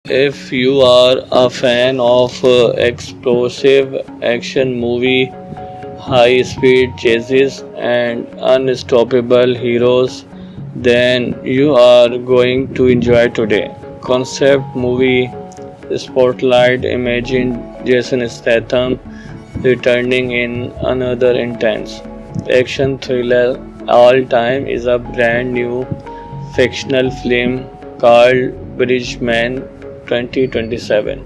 If you are a fan of explosive action movie, high speed chases and unstoppable heroes, then you are going to enjoy today. Concept movie Spotlight imagined Jason Statham returning in another intense action thriller all time is a brand new fictional film called Bridgeman 2027.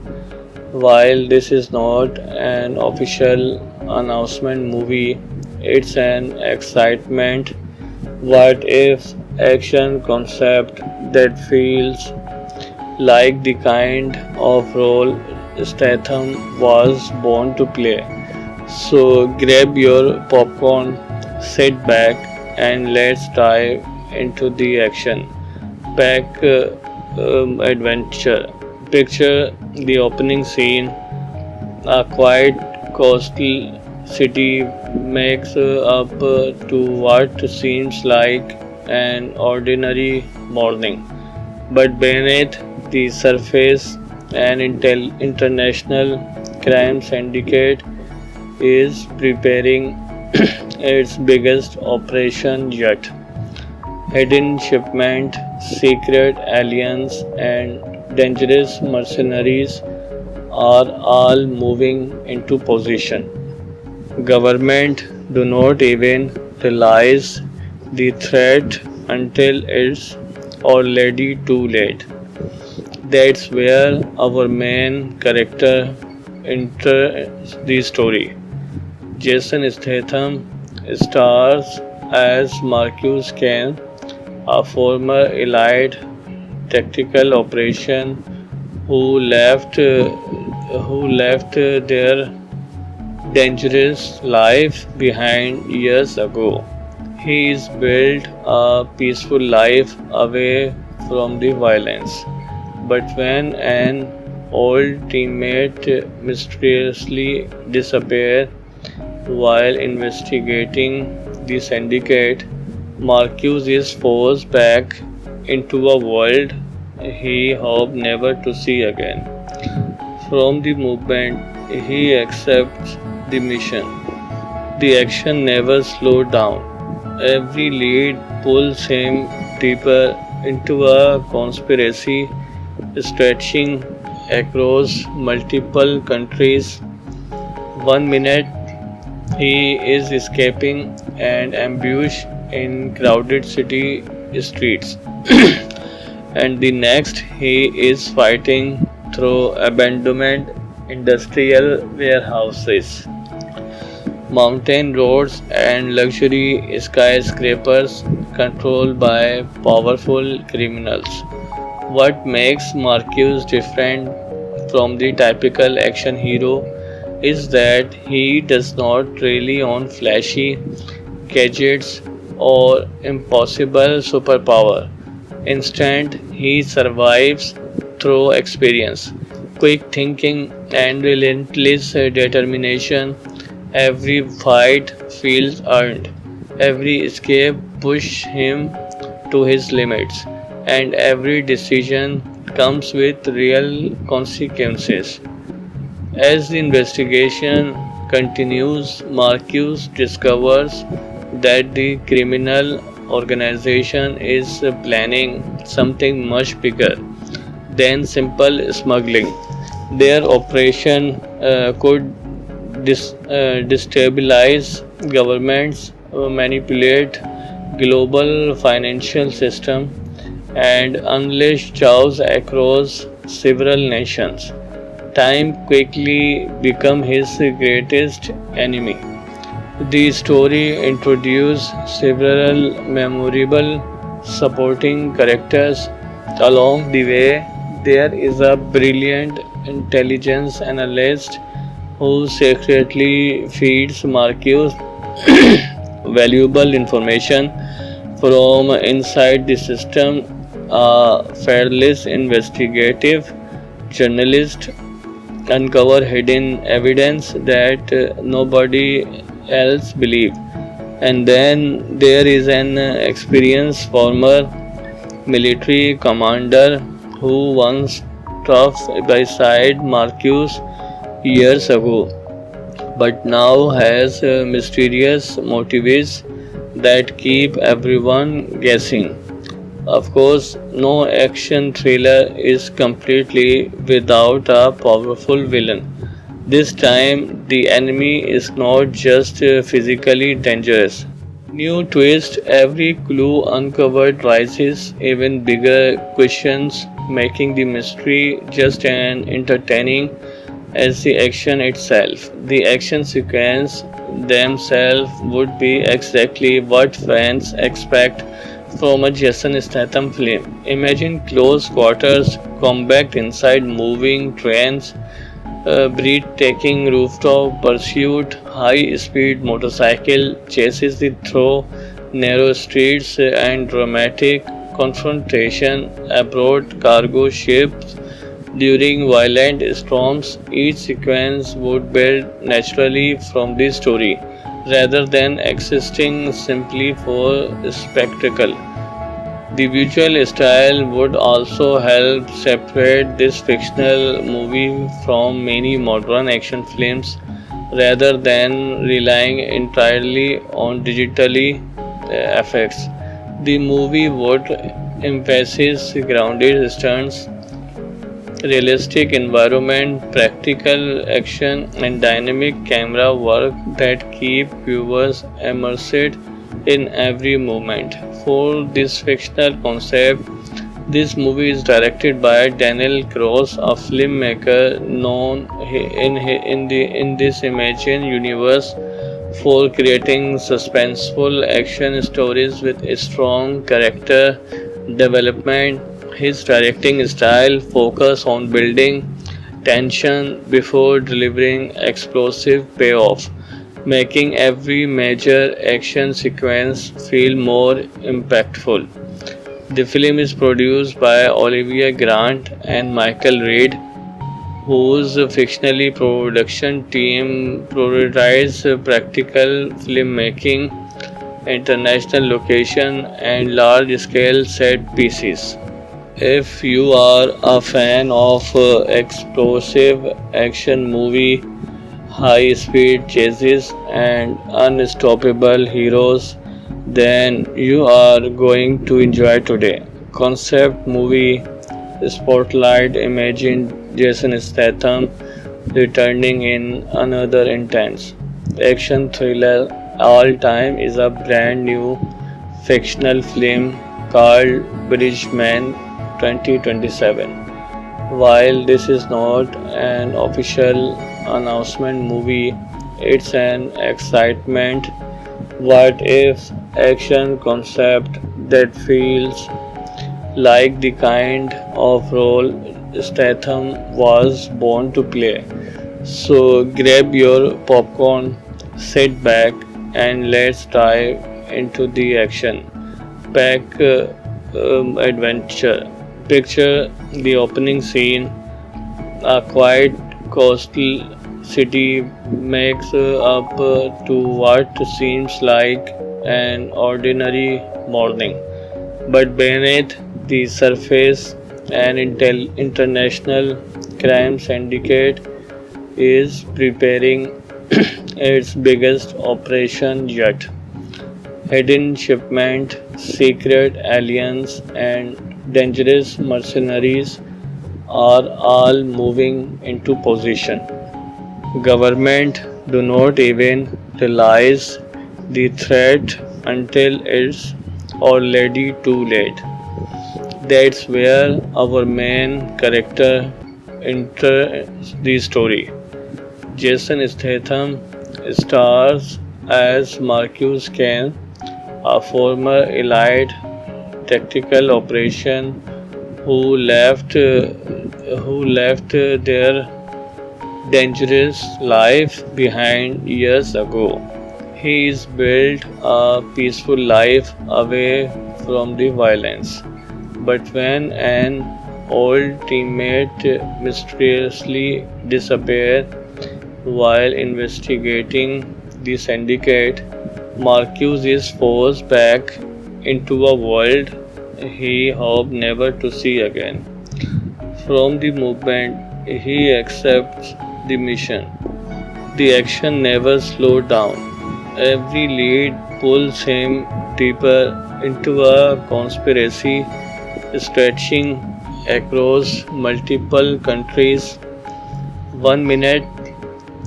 While this is not an official announcement movie, it's an excitement what if action concept that feels like the kind of role Statham was born to play. So grab your popcorn, sit back, and let's dive into the action pack adventure. Picture the opening scene. A quiet coastal city makes up to what seems like an ordinary morning. But beneath the surface, an international crime syndicate is preparing its biggest operation yet. Hidden shipment, secret aliens, and dangerous mercenaries are all moving into position. Government do not even realize the threat until it's already too late. That's where our main character enters the story. Jason Statham stars as Marcus Kane, a former elite tactical operation who left their dangerous life behind years ago. He is built a peaceful life away from the violence. But when an old teammate mysteriously disappears while investigating the syndicate, Marcus is forced back into a world he hoped never to see again. From the moment he accepts the mission, the action never slowed down. Every lead pulls him deeper into a conspiracy stretching across multiple countries. One minute he is escaping an ambush in crowded city streets, and the next he is fighting through abandoned industrial warehouses, mountain roads, and luxury skyscrapers controlled by powerful criminals. What makes Marcus different from the typical action hero is that he does not rely on flashy gadgets or impossible superpower. Instead, he survives through experience, quick thinking, and relentless determination. Every fight feels earned, every escape pushes him to his limits, and every decision comes with real consequences. As the investigation continues, Marcus discovers that the criminal organization is planning something much bigger than simple smuggling. Their operation could destabilize governments, manipulate global financial system, and unleash chaos across several nations. Time quickly became his greatest enemy. The story introduced several memorable supporting characters. Along the way, there is a brilliant intelligence analyst who secretly feeds Marcus valuable information from inside the system. A fearless investigative journalist uncover hidden evidence that nobody else believed. And then there is an experienced former military commander who once tough beside Marcus years ago, but now has mysterious motives that keep everyone guessing. Of course, no action thriller is completely without a powerful villain. This time, the enemy is not just physically dangerous. New twist, every clue uncovered raises even bigger questions, making the mystery just as entertaining as the action itself. The action sequence themselves would be exactly what fans expect from a Jason Statham film. Imagine close quarters combat inside moving trains, breathtaking rooftop pursuit, high speed motorcycle chases through narrow streets, and dramatic confrontation aboard cargo ships during violent storms. Each sequence would build naturally from the story rather than existing simply for spectacle. The visual style would also help separate this fictional movie from many modern action films rather than relying entirely on digitally effects. The movie would emphasize grounded stunts, realistic environment, practical action, and dynamic camera work that keep viewers immersed in every moment. For this fictional concept, this movie is directed by Daniel Cross, a filmmaker known in this imagined universe for creating suspenseful action stories with a strong character development. His directing style focuses on building tension before delivering explosive payoff, making every major action sequence feel more impactful. The film is produced by Olivia Grant and Michael Reed, whose fictionally production team prioritizes practical filmmaking, international location, and large-scale set pieces. If you are a fan of explosive action movie, high speed chases and unstoppable heroes, then you are going to enjoy today. Concept movie Spotlight imagined Jason Statham returning in another intense action thriller. All Time is a brand new fictional film called Bridgeman 2027. While this is not an official announcement movie, it's an excitement. What if action concept that feels like the kind of role Statham was born to play. So grab your popcorn, sit back, and let's dive into the action pack adventure. Picture the opening scene. A quiet coastal city makes up to what seems like an ordinary morning. But beneath the surface, an international crime syndicate is preparing its biggest operation yet. Hidden shipment, secret aliens, and dangerous mercenaries are all moving into position. Government do not even realize the threat until it's already too late. That's where our main character enters the story. Jason Statham stars as Marcus Kane, a former elite tactical operation who left their dangerous life behind years ago. He is built a peaceful life away from the violence. But when an old teammate mysteriously disappears while investigating the syndicate, Marcus is forced back into a world he hoped never to see again. From the moment he accepts the mission, the action never slowed down. Every lead pulls him deeper into a conspiracy stretching across multiple countries. One minute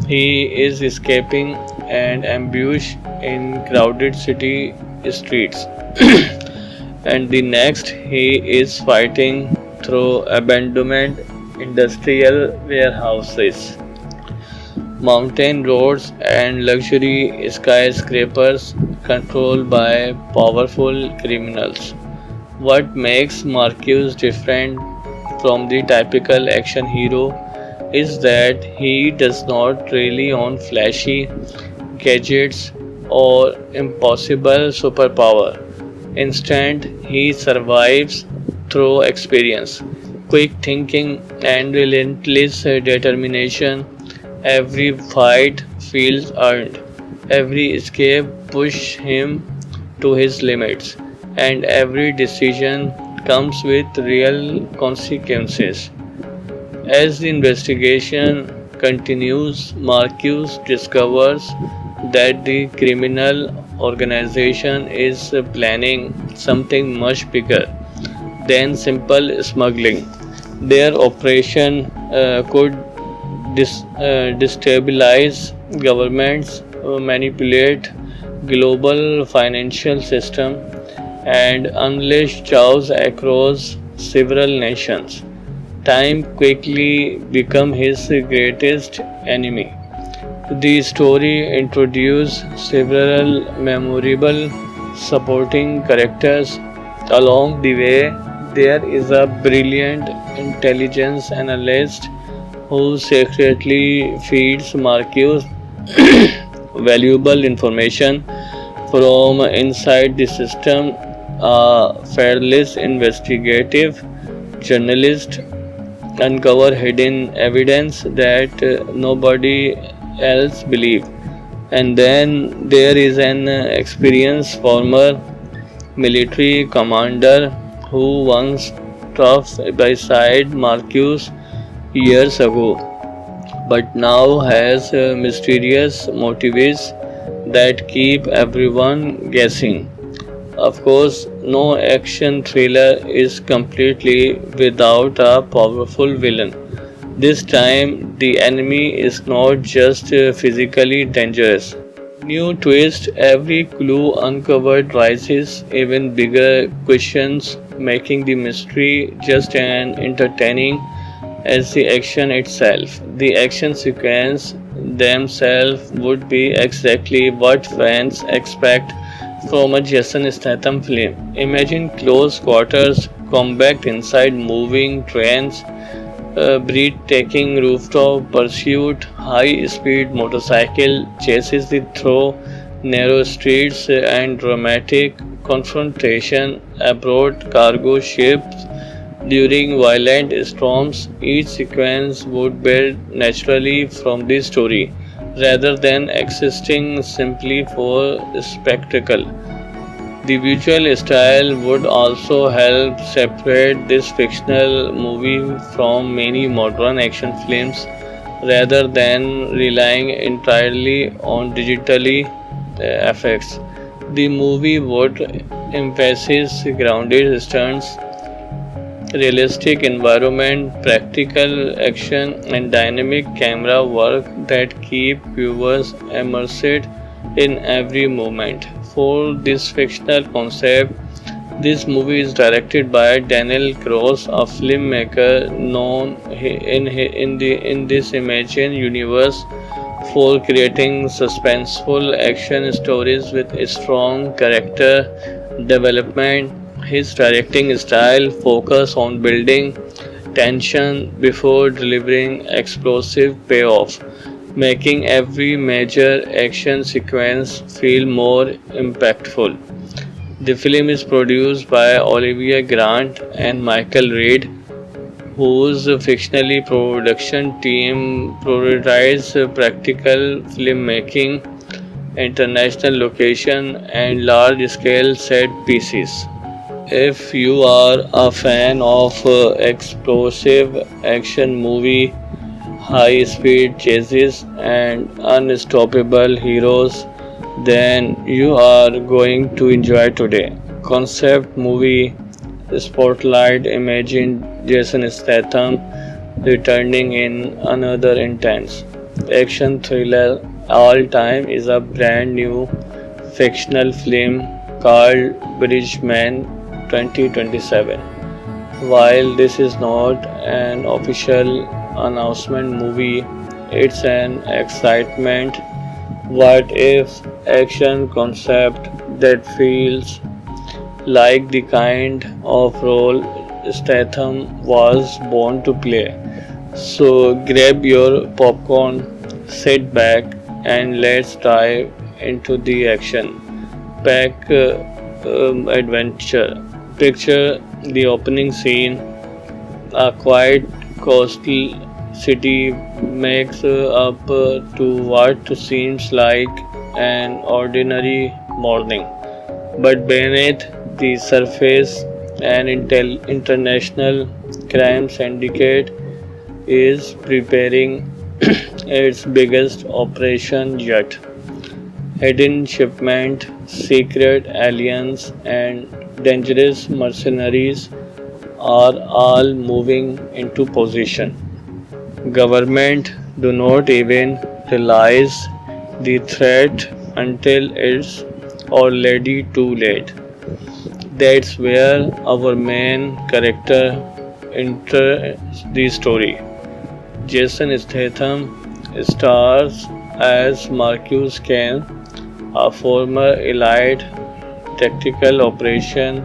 he is escaping an ambush in crowded city streets, and the next he is fighting through abandoned industrial warehouses, mountain roads, and luxury skyscrapers controlled by powerful criminals. What makes Marcus different from the typical action hero is that he does not rely on flashy gadgets or impossible superpower. Instead, he survives through experience, quick thinking, and relentless determination. Every fight feels earned, every escape pushes him to his limits, and every decision comes with real consequences. As the investigation continues, Marcus discovers that the criminal organization is planning something much bigger than simple smuggling. Their operation could destabilize governments, manipulate global financial system, and unleash chaos across several nations. Time quickly became his greatest enemy. The story introduced several memorable supporting characters. Along the way, there is a brilliant intelligence analyst who secretly feeds Marcus valuable information from inside the system. A fearless investigative journalist uncover hidden evidence that nobody else believe. And then there is an experienced former military commander who once tough beside Marcus years ago, but now has mysterious motives that keep everyone guessing. Of course, no action thriller is completely without a powerful villain. This time, the enemy is not just physically dangerous. New twist, every clue uncovered raises even bigger questions, making the mystery just as entertaining as the action itself. The action sequence themselves would be exactly what fans expect from a Jason Statham film. Imagine close quarters combat inside moving trains, breathtaking rooftop pursuit, high speed motorcycle chases through narrow streets, and dramatic confrontation aboard cargo ships during violent storms. Each sequence would build naturally from the story rather than existing simply for spectacle. The visual style would also help separate this fictional movie from many modern action films rather than relying entirely on digitally effects. The movie would emphasize grounded stunts, realistic environment, practical action, and dynamic camera work that keep viewers immersed in every moment. For this fictional concept, this movie is directed by Daniel Cross, a filmmaker known in this imagined universe for creating suspenseful action stories with strong character development. His directing style focuses on building tension before delivering explosive payoff, making every major action sequence feel more impactful. The film is produced by Olivia Grant and Michael Reed, whose fictionally production team prioritizes practical filmmaking, international location, and large-scale set pieces. If you are a fan of explosive action movie, high speed chases and unstoppable heroes, then you are going to enjoy today. Concept movie Spotlight imagine Jason Statham returning in another intense action thriller all time is a brand new fictional film called Bridgeman 2027. While this is not an official announcement movie, it's an excitement what if action concept that feels like the kind of role Statham was born to play. So grab your popcorn, sit back, and let's dive into the action pack adventure. Picture the opening scene. A quiet coastal city makes up to what seems like an ordinary morning. But beneath the surface, an international crime syndicate is preparing its biggest operation yet. Hidden shipment, secret aliens, and dangerous mercenaries are all moving into position. Government do not even realize the threat until it's already too late. That's where our main character enters the story. Jason Statham stars as Marcus Kane, a former elite tactical operation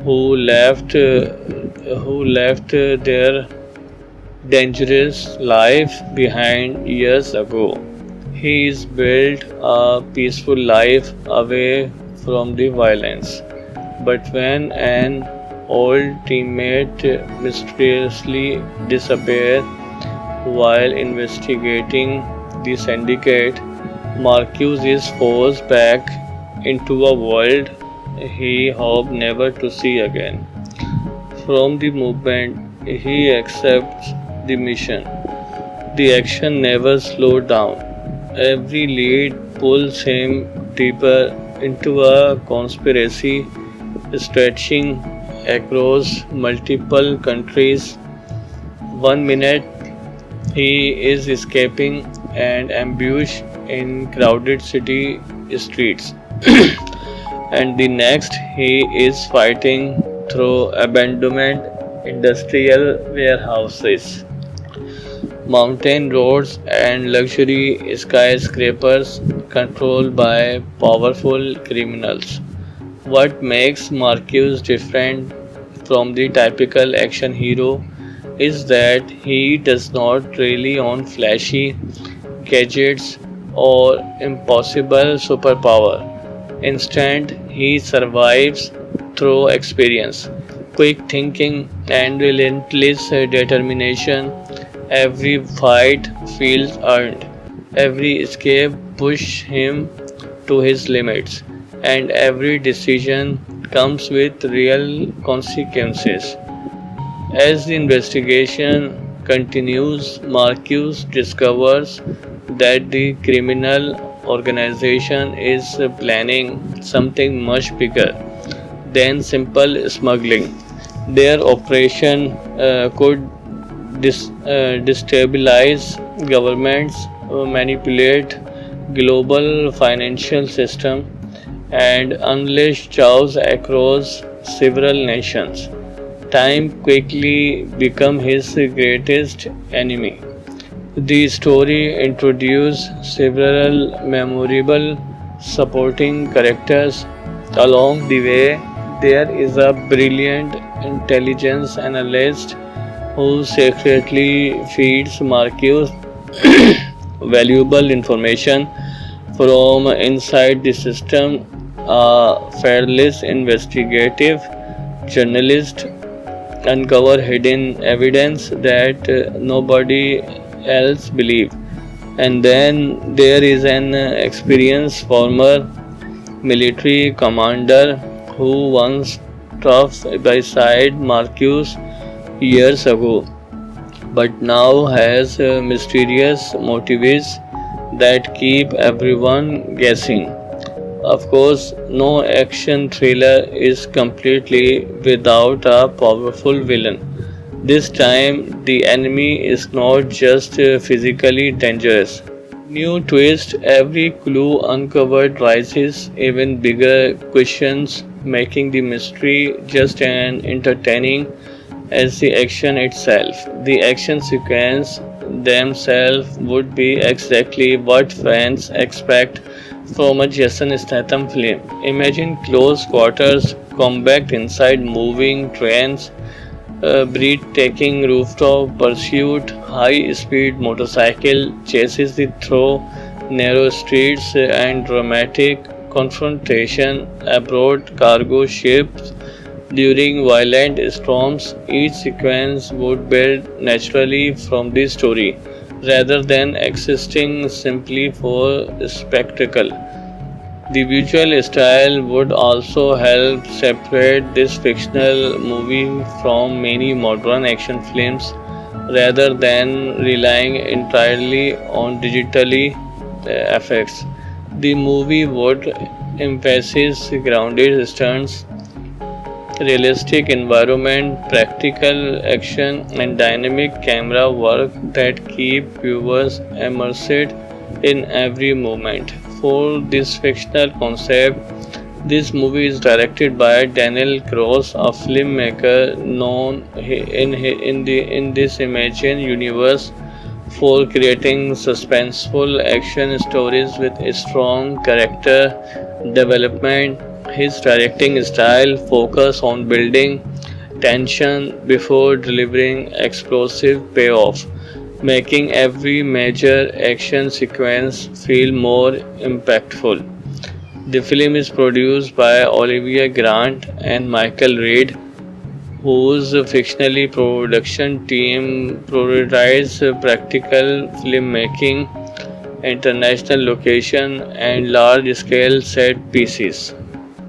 who left their dangerous life behind years ago. He is built a peaceful life away from the violence. But when an old teammate mysteriously disappears while investigating the syndicate, Marcus is forced back into a world he hoped never to see again. From the moment he accepts the mission, the action never slows down. Every lead pulls him deeper into a conspiracy stretching across multiple countries. One minute he is escaping an ambush in crowded city streets, and the next he is fighting through abandoned industrial warehouses, mountain roads, and luxury skyscrapers controlled by powerful criminals. What makes Marcus different from the typical action hero is that he does not rely on flashy gadgets or impossible superpower. Instead, he survives through experience, quick thinking, and relentless determination. Every fight feels earned, every escape pushes him to his limits, and every decision comes with real consequences. As the investigation continues, Marcus discovers that the criminal organization is planning something much bigger than simple smuggling. Their operation could destabilize governments, manipulate global financial system, and unleash chaos across several nations. Time quickly became his greatest enemy. The story introduced several memorable supporting characters. Along the way, there is a brilliant intelligence analyst who secretly feeds Marcus valuable information from inside the system. A fearless investigative journalist uncover hidden evidence that nobody else believed. And then there is an experienced former military commander who once tough beside Marcus years ago, but now has mysterious motives that keep everyone guessing. Of course, no action thriller is completely without a powerful villain. This time, the enemy is not just physically dangerous. New twist, every clue uncovered raises even bigger questions, making the mystery just as entertaining as the action itself. The action sequence themselves would be exactly what fans expect from a Jason Statham film. Imagine close quarters combat inside moving trains, breathtaking rooftop pursuit, high speed motorcycle chases through narrow streets, and dramatic confrontation aboard cargo ships during violent storms. Each sequence would build naturally from the story rather than existing simply for spectacle. The visual style would also help separate this fictional movie from many modern action films rather than relying entirely on digitally effects. The movie would emphasize grounded stunts, realistic environment, practical action, and dynamic camera work that keep viewers immersed in every moment. For this fictional concept, this movie is directed by Daniel Cross, a filmmaker known in this imagined universe for creating suspenseful action stories with a strong character development. His directing style focuses on building tension before delivering explosive payoff, making every major action sequence feel more impactful. The film is produced by Olivia Grant and Michael Reed, whose fictionally production team prioritizes practical filmmaking, international location, and large-scale set pieces.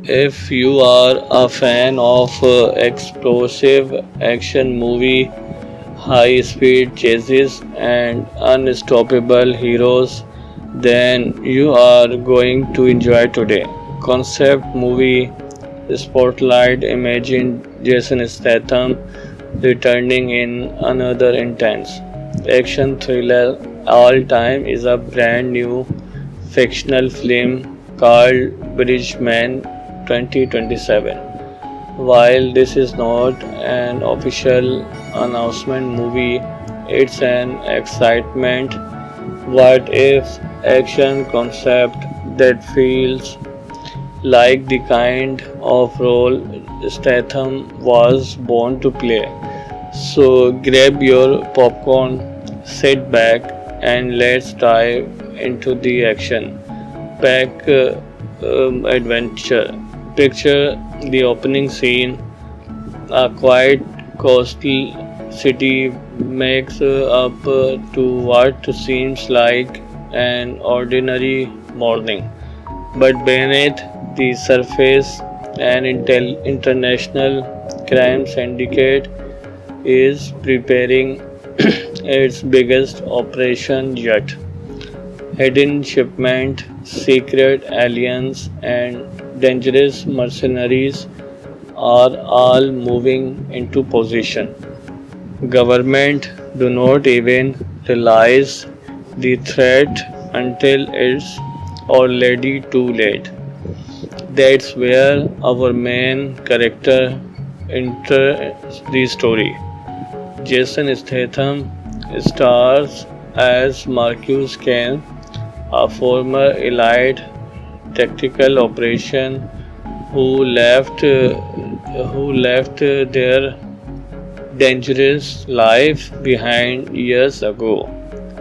If you are a fan of explosive action movie, high speed chases and unstoppable heroes, then you are going to enjoy today. Concept movie Spotlight imagine Jason Statham returning in another intense action thriller all time is a brand new fictional film called Bridgeman 2027. While this is not an official announcement movie, it's an excitement. What if action concept that feels like the kind of role Statham was born to play. So grab your popcorn, sit back, and let's dive into the action pack adventure. Picture the opening scene. A quiet coastal city makes up to what seems like an ordinary morning. But beneath the surface, an international crime syndicate is preparing its biggest operation yet. Hidden shipment, secret aliens, and dangerous mercenaries are all moving into position. Government do not even realize the threat until it's already too late. That's where our main character enters the story. Jason Statham stars as Marcus Kane, a former elite tactical operation who left their dangerous life behind years ago.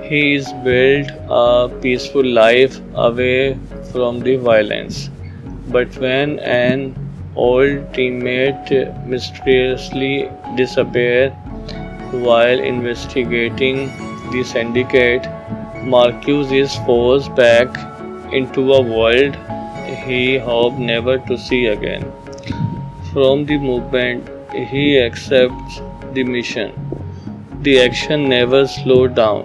He's built a peaceful life away from the violence. But when an old teammate mysteriously disappears while investigating the syndicate, Marcus is forced back into a world he hoped never to see again. From the movement, he accepts the mission. The action never slowed down.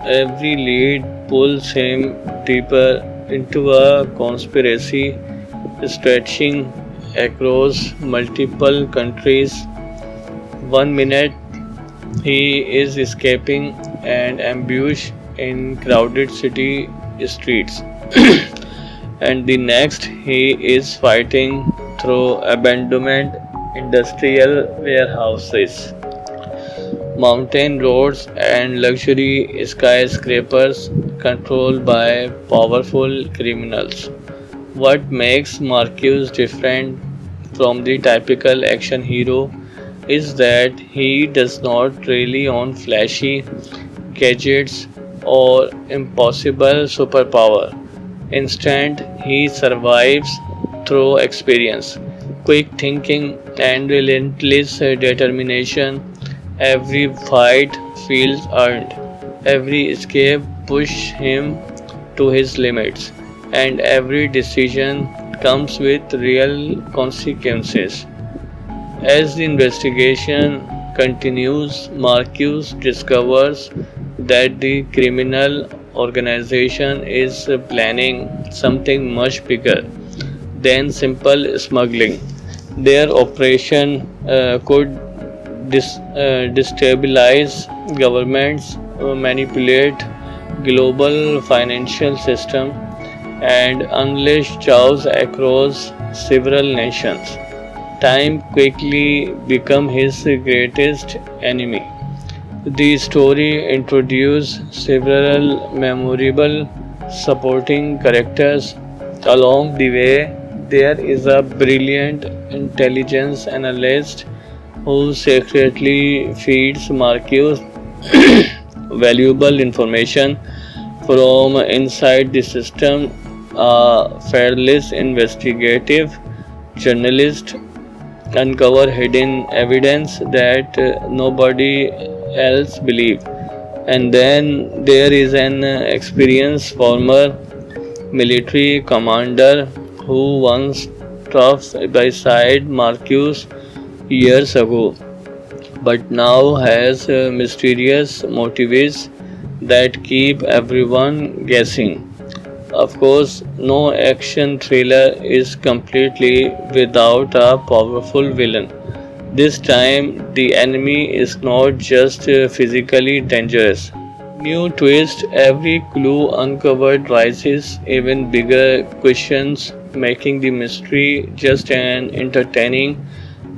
Every lead pulls him deeper into a conspiracy stretching across multiple countries. One minute he is escaping an ambush in crowded city streets, and the next he is fighting through abandoned industrial warehouses, mountain roads, and luxury skyscrapers controlled by powerful criminals. What makes Marcus different from the typical action hero is that he does not rely on flashy gadgets or impossible superpower. Instead, he survives through experience, quick thinking, and relentless determination. Every fight feels earned, every escape pushes him to his limits, and every decision comes with real consequences. As the investigation continues, Marcus discovers that the criminal organization is planning something much bigger than simple smuggling. Their operation could destabilize governments, manipulate global financial system, and unleash chaos across several nations. Time quickly became his greatest enemy. The story introduced several memorable supporting characters. Along the way, there is a brilliant intelligence analyst who secretly feeds Marcus valuable information from inside the system. A fearless investigative journalist uncover hidden evidence that nobody else believe. And then there is an experienced former military commander who once tough beside Marcus years ago, but now has mysterious motives that keep everyone guessing. Of course, no action thriller is completely without a powerful villain. This time, the enemy is not just physically dangerous. New twist, every clue uncovered raises even bigger questions, making the mystery just as entertaining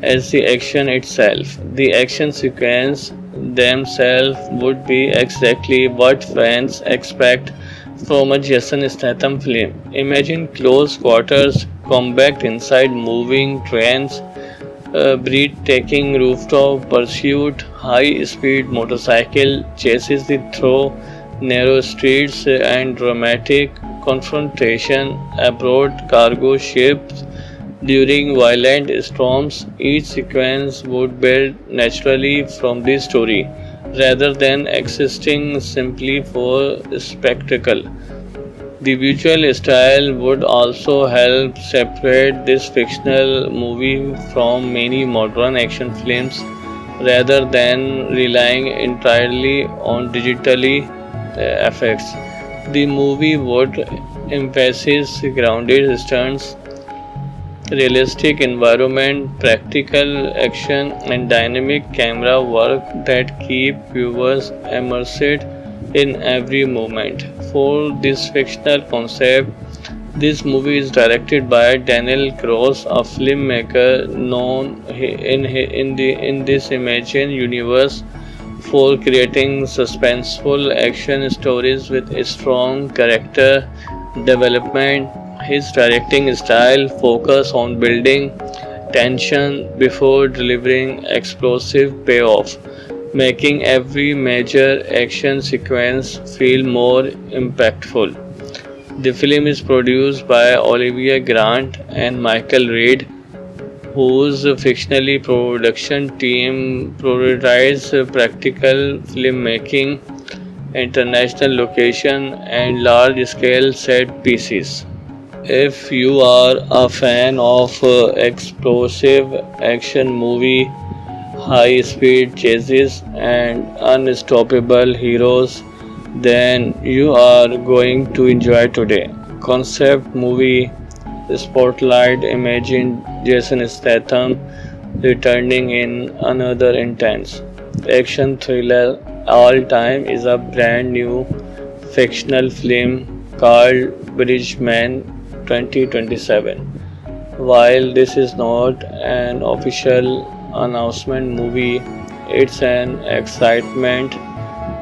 as the action itself. The action sequence themselves would be exactly what fans expect from a Jason Statham film. Imagine close quarters combat inside moving trains, breathtaking rooftop pursuit, high speed motorcycle chases through narrow streets, and dramatic confrontation aboard cargo ships during violent storms. Each sequence would build naturally from the story rather than existing simply for spectacle. The visual style would also help separate this fictional movie from many modern action films rather than relying entirely on digitally effects. The movie would emphasize grounded stunts, realistic environment, practical action, and dynamic camera work that keep viewers immersed in every moment. For this fictional concept, this movie is directed by Daniel Cross, a filmmaker known in this imagined universe for creating suspenseful action stories with a strong character development. His directing style focuses on building tension before delivering explosive payoff, making every major action sequence feel more impactful. The film is produced by Olivia Grant and Michael Reed, whose fictionally production team prioritizes practical filmmaking, international location, and large-scale set pieces. If you are a fan of explosive action movie, high speed chases, and unstoppable heroes, then you are going to enjoy today. Concept movie Spotlight imagine Jason Statham returning in another intense action thriller all time is a brand new fictional film called Bridgeman 2027. While this is not an official announcement movie, it's an excitement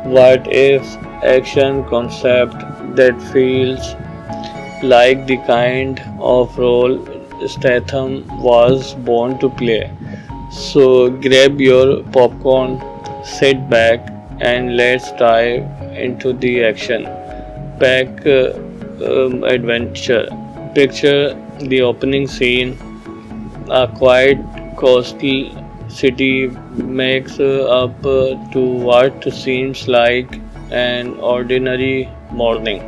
what if action concept that feels like the kind of role Statham was born to play. So grab your popcorn, sit back, and let's dive into the action pack adventure. Picture the opening scene. A quiet coastal city makes up to what seems like an ordinary morning.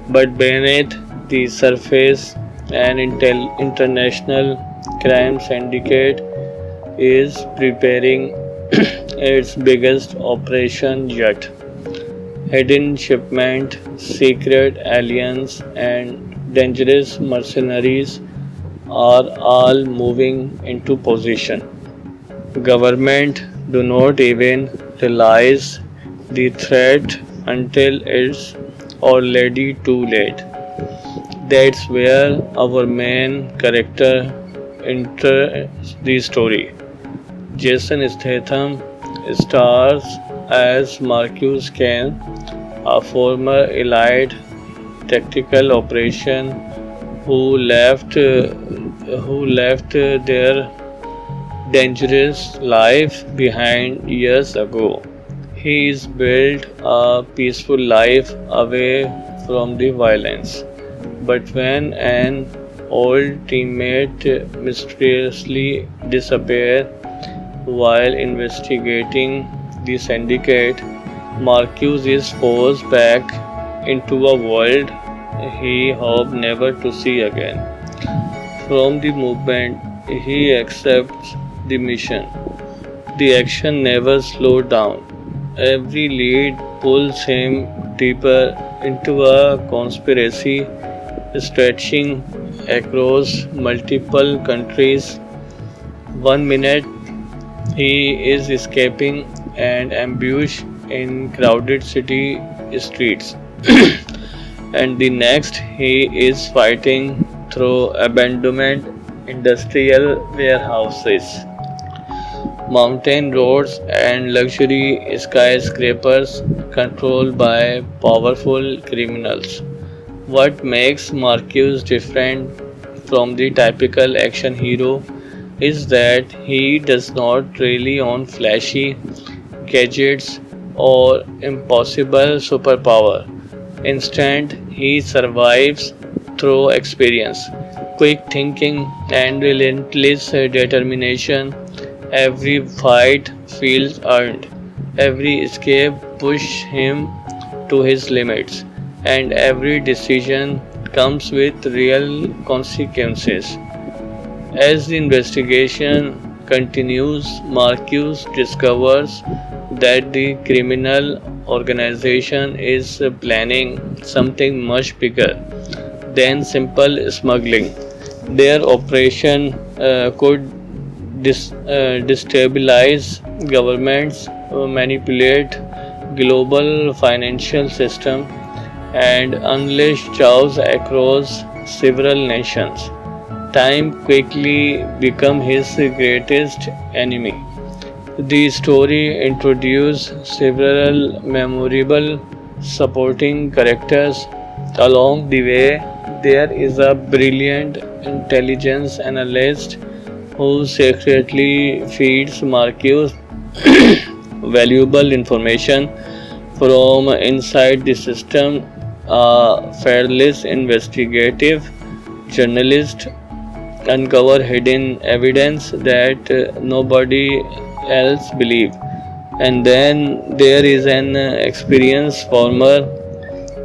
But beneath the surface, an international crime syndicate is preparing its biggest operation yet. Hidden shipment, secret aliens, and dangerous mercenaries are all moving into position. Government do not even realize the threat until it's already too late. That's where our main character enters the story. Jason Statham stars as Marcus Kane, a former elite tactical operation who left their dangerous life behind years ago. He's built a peaceful life away from the violence. But when an old teammate mysteriously disappears while investigating the syndicate, Marcus is forced back into a world he hoped never to see again. From the moment he accepts the mission, the action never slowed down. Every lead pulls him deeper into a conspiracy stretching across multiple countries. One minute he is escaping an ambush in crowded city streets, and the next he is fighting through abandoned industrial warehouses, mountain roads, and luxury skyscrapers controlled by powerful criminals. What makes Marcus different from the typical action hero is that he does not rely on flashy gadgets or impossible superpower. Instead, he survives through experience, quick thinking, and relentless determination. Every fight feels earned, every escape pushes him to his limits, and every decision comes with real consequences. As the investigation continues, Marcus discovers that the criminal organization is planning something much bigger than simple smuggling. Their operation could destabilize governments, manipulate global financial system, and unleash chaos across several nations. Time quickly became his greatest enemy. The story introduced several memorable supporting characters. Along the way, there is a brilliant intelligence analyst who secretly feeds Marcus valuable information from inside the system. A fearless investigative journalist uncover hidden evidence that nobody else believe. And then there is an experienced former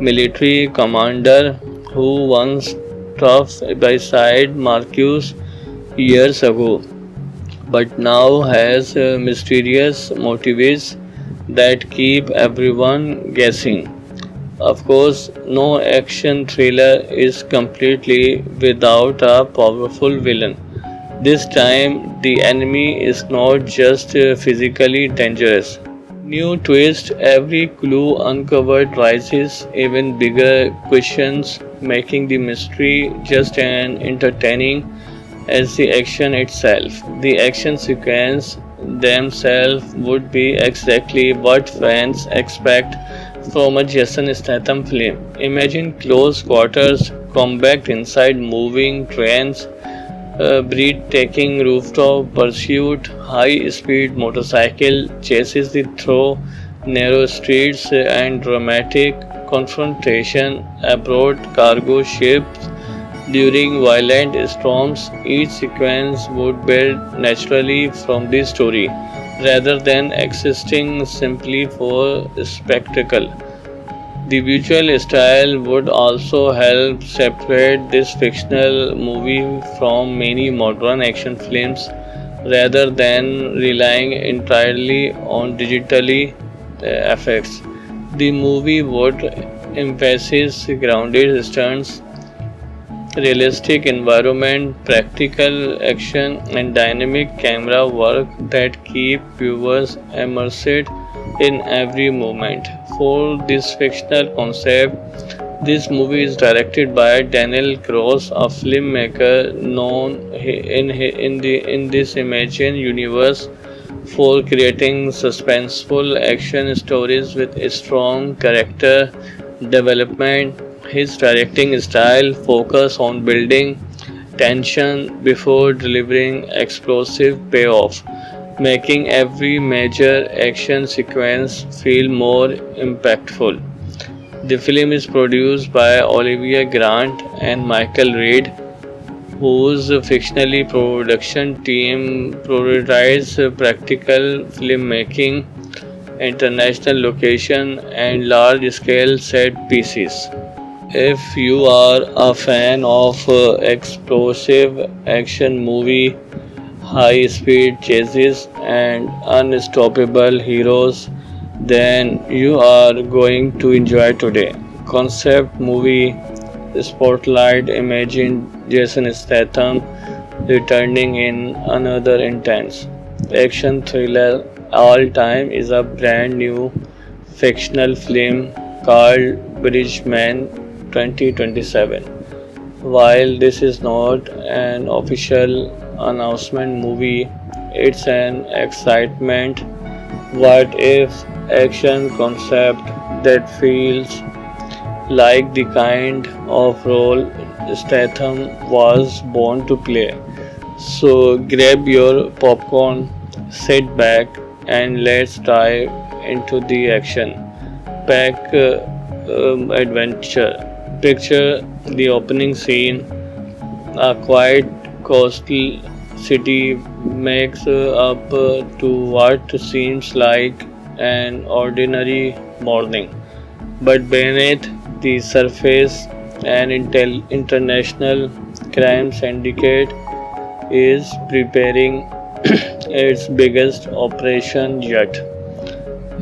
military commander who once tough beside Marcus years ago, but now has mysterious motives that keep everyone guessing. Of course, no action thriller is completely without a powerful villain. This time, the enemy is not just physically dangerous. New twist, every clue uncovered raises even bigger questions, making the mystery just as entertaining as the action itself. The action sequence themselves would be exactly what fans expect from a Jason Statham film. Imagine close quarters combat inside moving trains, breathtaking rooftop pursuit, high speed motorcycle chases through narrow streets, and dramatic confrontation aboard cargo ships during violent storms. Each sequence would build naturally from the story rather than existing simply for spectacle. The visual style would also help separate this fictional movie from many modern action films rather than relying entirely on digitally effects. The movie would emphasize grounded stunts, realistic environment, practical action, and dynamic camera work that keep viewers immersed in every moment. For this fictional concept, this movie is directed by Daniel Cross, a filmmaker known in this imagined universe for creating suspenseful action stories with a strong character development. His directing style focuses on building tension before delivering explosive payoff, making every major action sequence feel more impactful. The film is produced by Olivia Grant and Michael Reed, whose fictionally production team prioritizes practical filmmaking, international location, and large-scale set pieces. If you are a fan of explosive action movie, high speed chases and unstoppable heroes, then you are going to enjoy today. Concept movie Spotlight imagine Jason Statham returning in another intense action thriller all time is a brand new fictional film called Bridgeman 2027. While this is not an official announcement movie, it's an excitement. What if action concept that feels like the kind of role Statham was born to play? So grab your popcorn, sit back, and let's dive into the action pack adventure. Picture the opening scene. A quiet coastal city makes up to what seems like an ordinary morning. But beneath the surface, an international crime syndicate is preparing its biggest operation yet.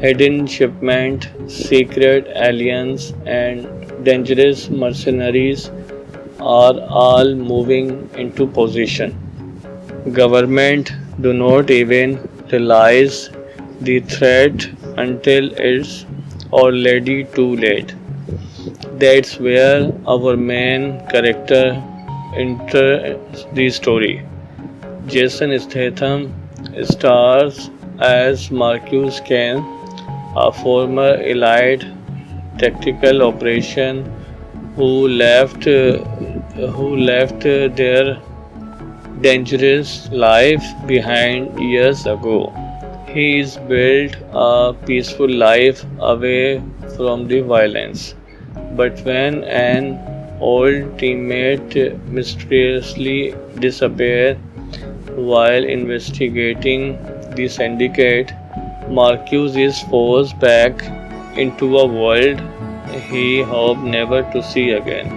Hidden shipment, secret aliens, and dangerous mercenaries are all moving into position. Government do not even realize the threat until it's already too late. That's where our main character enters the story. Jason Statham stars as Marcus Kane, a former elite tactical operation who left their dangerous life behind years ago. He is built a peaceful life away from the violence. But when an old teammate mysteriously disappears while investigating the syndicate, Marcus is forced back into a world he hoped never to see again.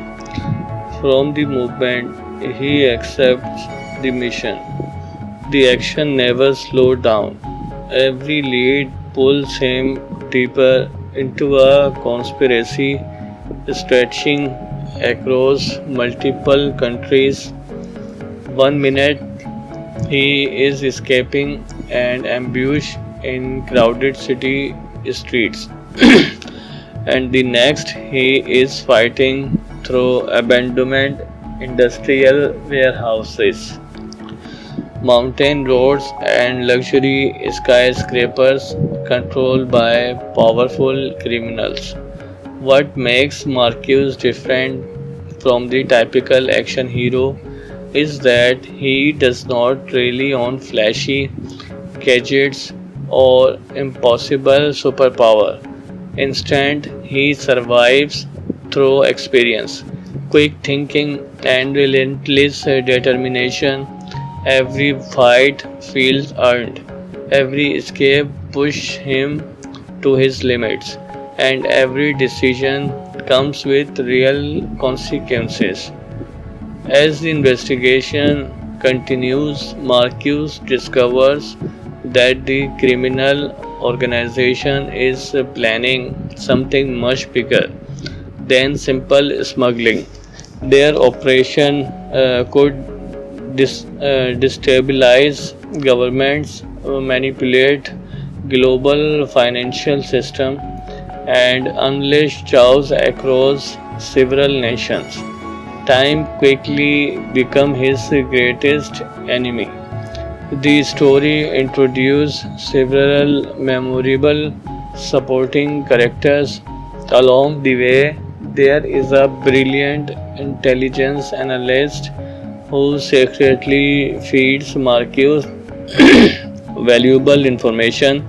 from the moment he accepts the mission. The action never slowed down. Every lead pulls him deeper into a conspiracy stretching across multiple countries. One minute he is escaping an ambush in crowded city streets, and the next he is fighting through abandoned industrial warehouses, mountain roads, and luxury skyscrapers controlled by powerful criminals. What makes Marcus different from the typical action hero is that he does not rely on flashy gadgets or impossible superpower. Instead, he survives through experience, quick thinking, and relentless determination. Every fight feels earned, every escape pushes him to his limits, and every decision comes with real consequences. As the investigation continues, Marcus discovers that the criminal organization is planning something much bigger than simple smuggling. Their operation could destabilize governments, manipulate global financial system, and unleash chaos across several nations. Time quickly became his greatest enemy. The story introduced several memorable supporting characters. Along the way, there is a brilliant intelligence analyst who secretly feeds Marcus valuable information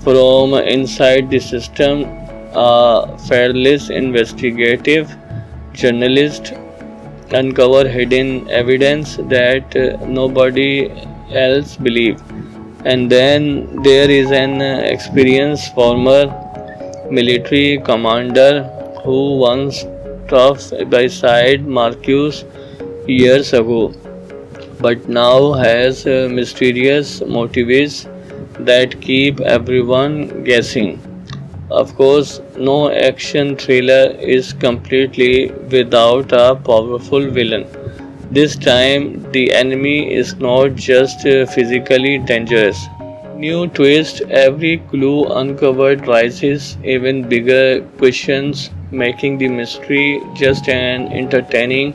from inside the system. A fearless investigative journalist uncover hidden evidence that nobody else believed. And then there is an experienced former military commander who once tough beside Marcus years ago, but now has mysterious motives that keep everyone guessing. Of course, no action thriller is completely without a powerful villain. This time, the enemy is not just physically dangerous. New twist, every clue uncovered raises even bigger questions, making the mystery just as entertaining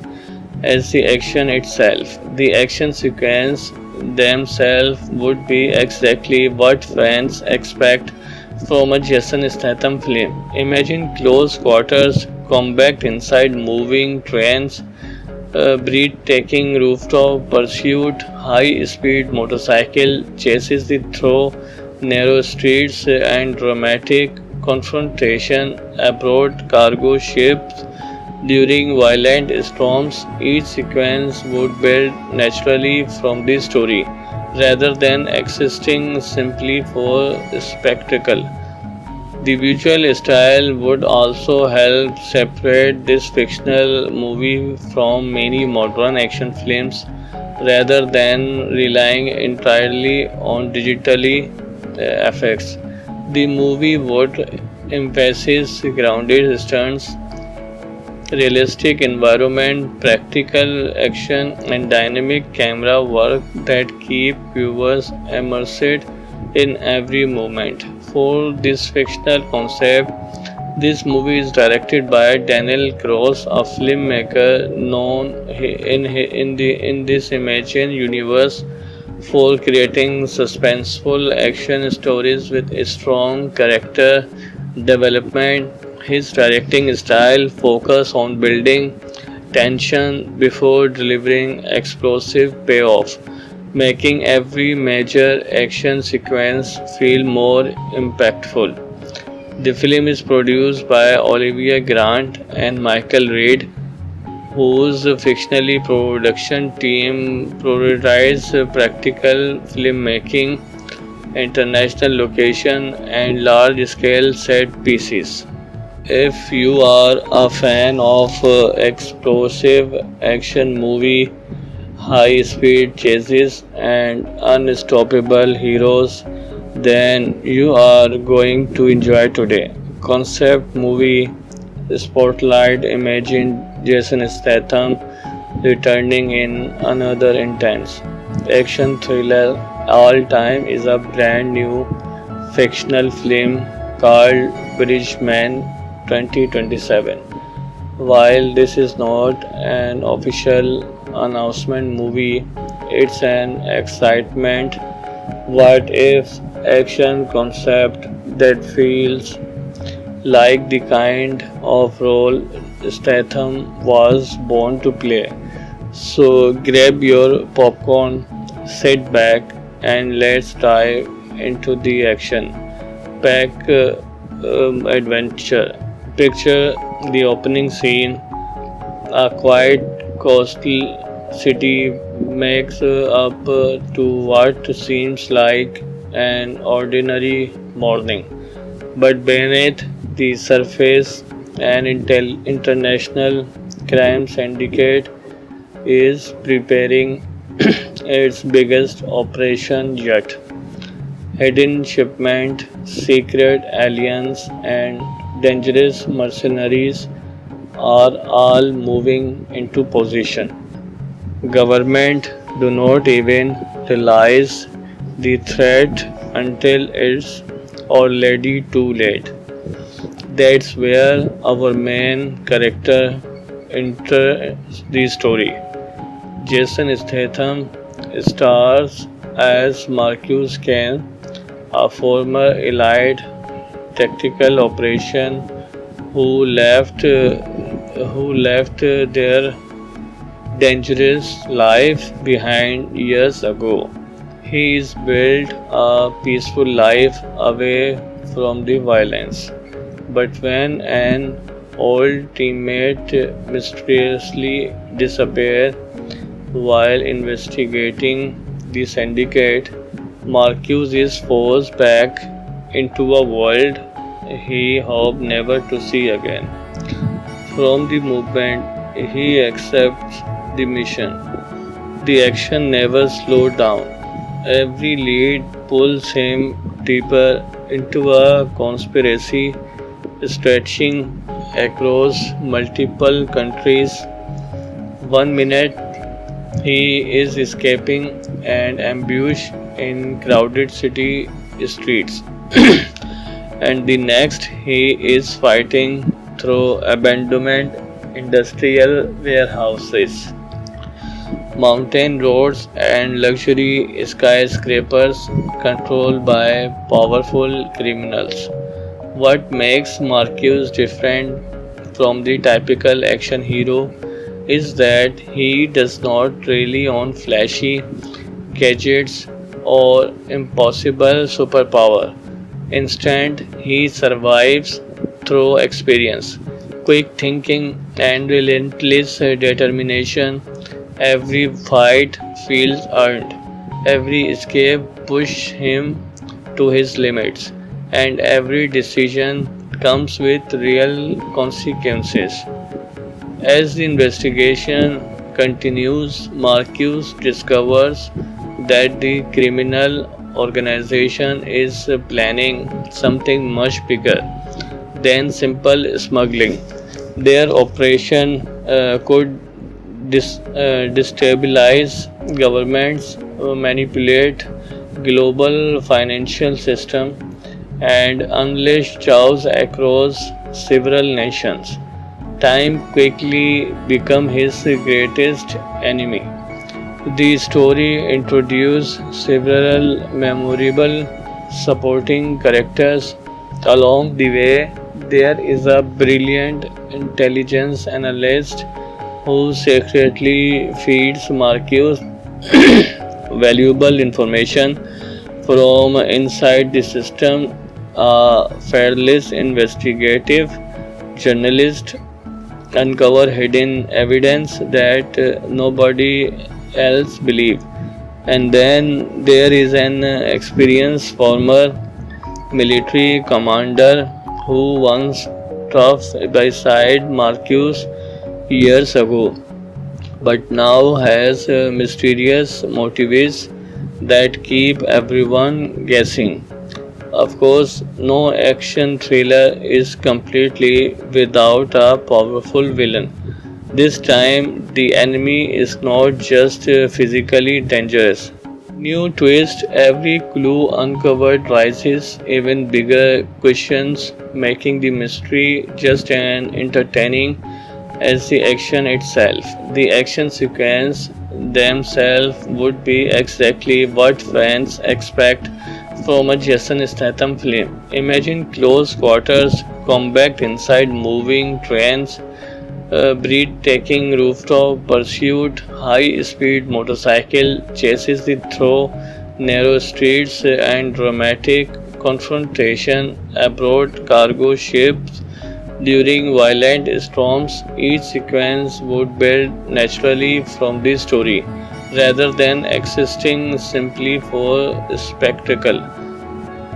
as the action itself. The action sequence themselves would be exactly what fans expect from a Jason Statham film. Imagine close quarters combat inside moving trains, breathtaking rooftop pursuit, high speed motorcycle chases through narrow streets, and dramatic confrontation aboard cargo ships during violent storms. Each sequence would build naturally from the story rather than existing simply for spectacle. The visual style would also help separate this fictional movie from many modern action films rather than relying entirely on digitally effects. The movie would emphasize grounded stunts, realistic environment, practical action, and dynamic camera work that keep viewers immersed in every moment. For this fictional concept, this movie is directed by Daniel Cross, a filmmaker known in this imagined universe for creating suspenseful action stories with a strong character development. His directing style focuses on building tension before delivering explosive payoff, making every major action sequence feel more impactful. The film is produced by Olivia Grant and Michael Reed, whose fictionally production team prioritizes practical filmmaking, international location, and large-scale set pieces. If you are a fan of explosive action movie, high speed chases and unstoppable heroes, then you are going to enjoy today. Concept movie Spotlight imagine Jason Statham returning in another intense action thriller all time is a brand new fictional film called Bridgeman 2027. While this is not an official announcement movie, it's an excitement what if action concept that feels like the kind of role Statham was born to play. So grab your popcorn, sit back, and let's dive into the action pack adventure. Picture the opening scene. A quiet coastal city makes up to what seems like an ordinary morning. But beneath the surface, an international crime syndicate is preparing its biggest operation yet. Hidden shipment, secret aliens, and dangerous mercenaries are all moving into position. Government do not even realize the threat until it's already too late. That's where our main character enters the story. Jason Statham stars as Marcus Kane, a former elite tactical operation who left their dangerous life behind years ago. He is built a peaceful life away from the violence. But when an old teammate mysteriously disappears while investigating the syndicate, Marcus is forced back into a world he hoped never to see again. From the moment he accepts the mission, the action never slowed down. Every lead pulls him deeper into a conspiracy stretching across multiple countries. One minute he is escaping an ambush in crowded city streets, and the next he is fighting through abandoned industrial warehouses, mountain roads, and luxury skyscrapers controlled by powerful criminals. What makes Marcus different from the typical action hero is that he does not rely on flashy gadgets or impossible superpower. Instead, he survives through experience, quick thinking, and relentless determination. Every fight feels earned, every escape pushes him to his limits, and every decision comes with real consequences. As the investigation continues, Marcus discovers that the criminal organization is planning something much bigger than simple smuggling. Their operation could destabilize governments, manipulate global financial system, and unleash chaos across several nations. Time quickly became his greatest enemy. The story introduced several memorable supporting characters. Along the way, there is a brilliant intelligence analyst who secretly feeds Marcus valuable information from inside the system. A fearless investigative journalist uncover hidden evidence that nobody else believe. And then there is an experienced former military commander who wants tough beside Marcus years ago, but now has mysterious motives that keep everyone guessing. Of course, no action thriller is completely without a powerful villain. This time, the enemy is not just physically dangerous. New twist, every clue uncovered raises even bigger questions, making the mystery just as entertaining as the action itself. The action sequence themselves would be exactly what fans expect from a Jason Statham film. Imagine close quarters combat inside moving trains, breathtaking rooftop pursuit, high-speed motorcycle chases through narrow streets, and dramatic confrontation aboard cargo ships during violent storms. Each sequence would build naturally from the story, rather than existing simply for spectacle.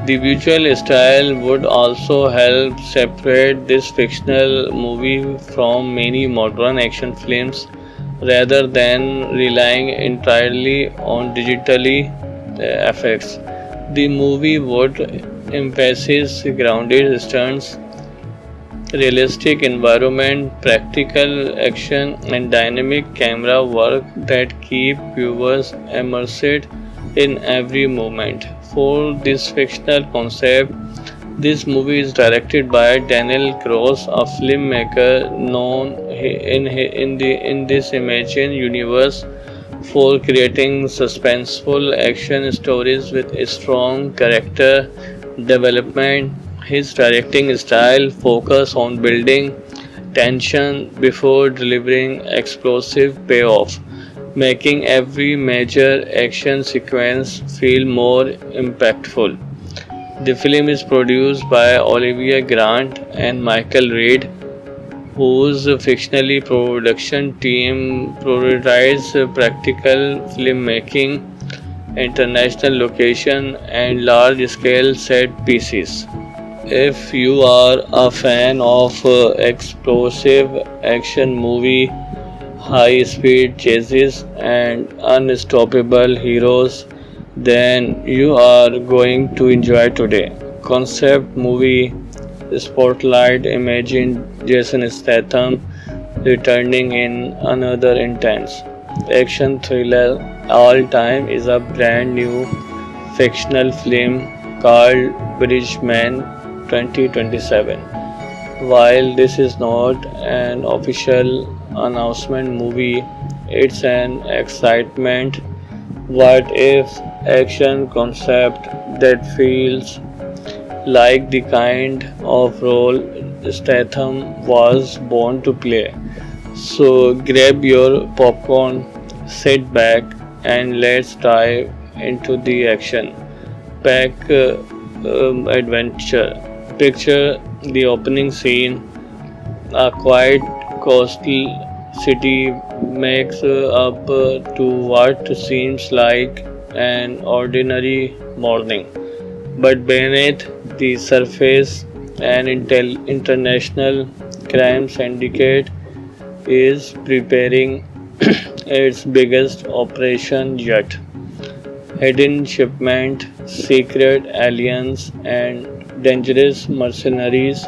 The visual style would also help separate this fictional movie from many modern action films rather than relying entirely on digitally effects. The movie would emphasize grounded stunts, realistic environment, practical action, and dynamic camera work that keep viewers immersed in every moment. For this fictional concept, this movie is directed by Daniel Cross, a filmmaker known in this imagined universe for creating suspenseful action stories with a strong character development. His directing style focuses on building tension before delivering explosive payoff, making every major action sequence feel more impactful. The film is produced by Olivia Grant and Michael Reed, whose fictionally production team prioritizes practical filmmaking, international location, and large-scale set pieces. If you are a fan of explosive action movie, high speed chases and unstoppable heroes, then you are going to enjoy today. Concept movie Spotlight imagined Jason Statham returning in another intense action thriller. All time is a brand new fictional film called Bridgeman 2027. While this is not an official announcement movie, it's an excitement. What if action concept that feels like the kind of role Statham was born to play? So grab your popcorn, sit back, and let's dive into the action pack adventure. Picture the opening scene. A quiet coastal city makes up to what seems like an ordinary morning. But beneath the surface, an international crime syndicate is preparing its biggest operation yet. Hidden shipment, secret aliens, and dangerous mercenaries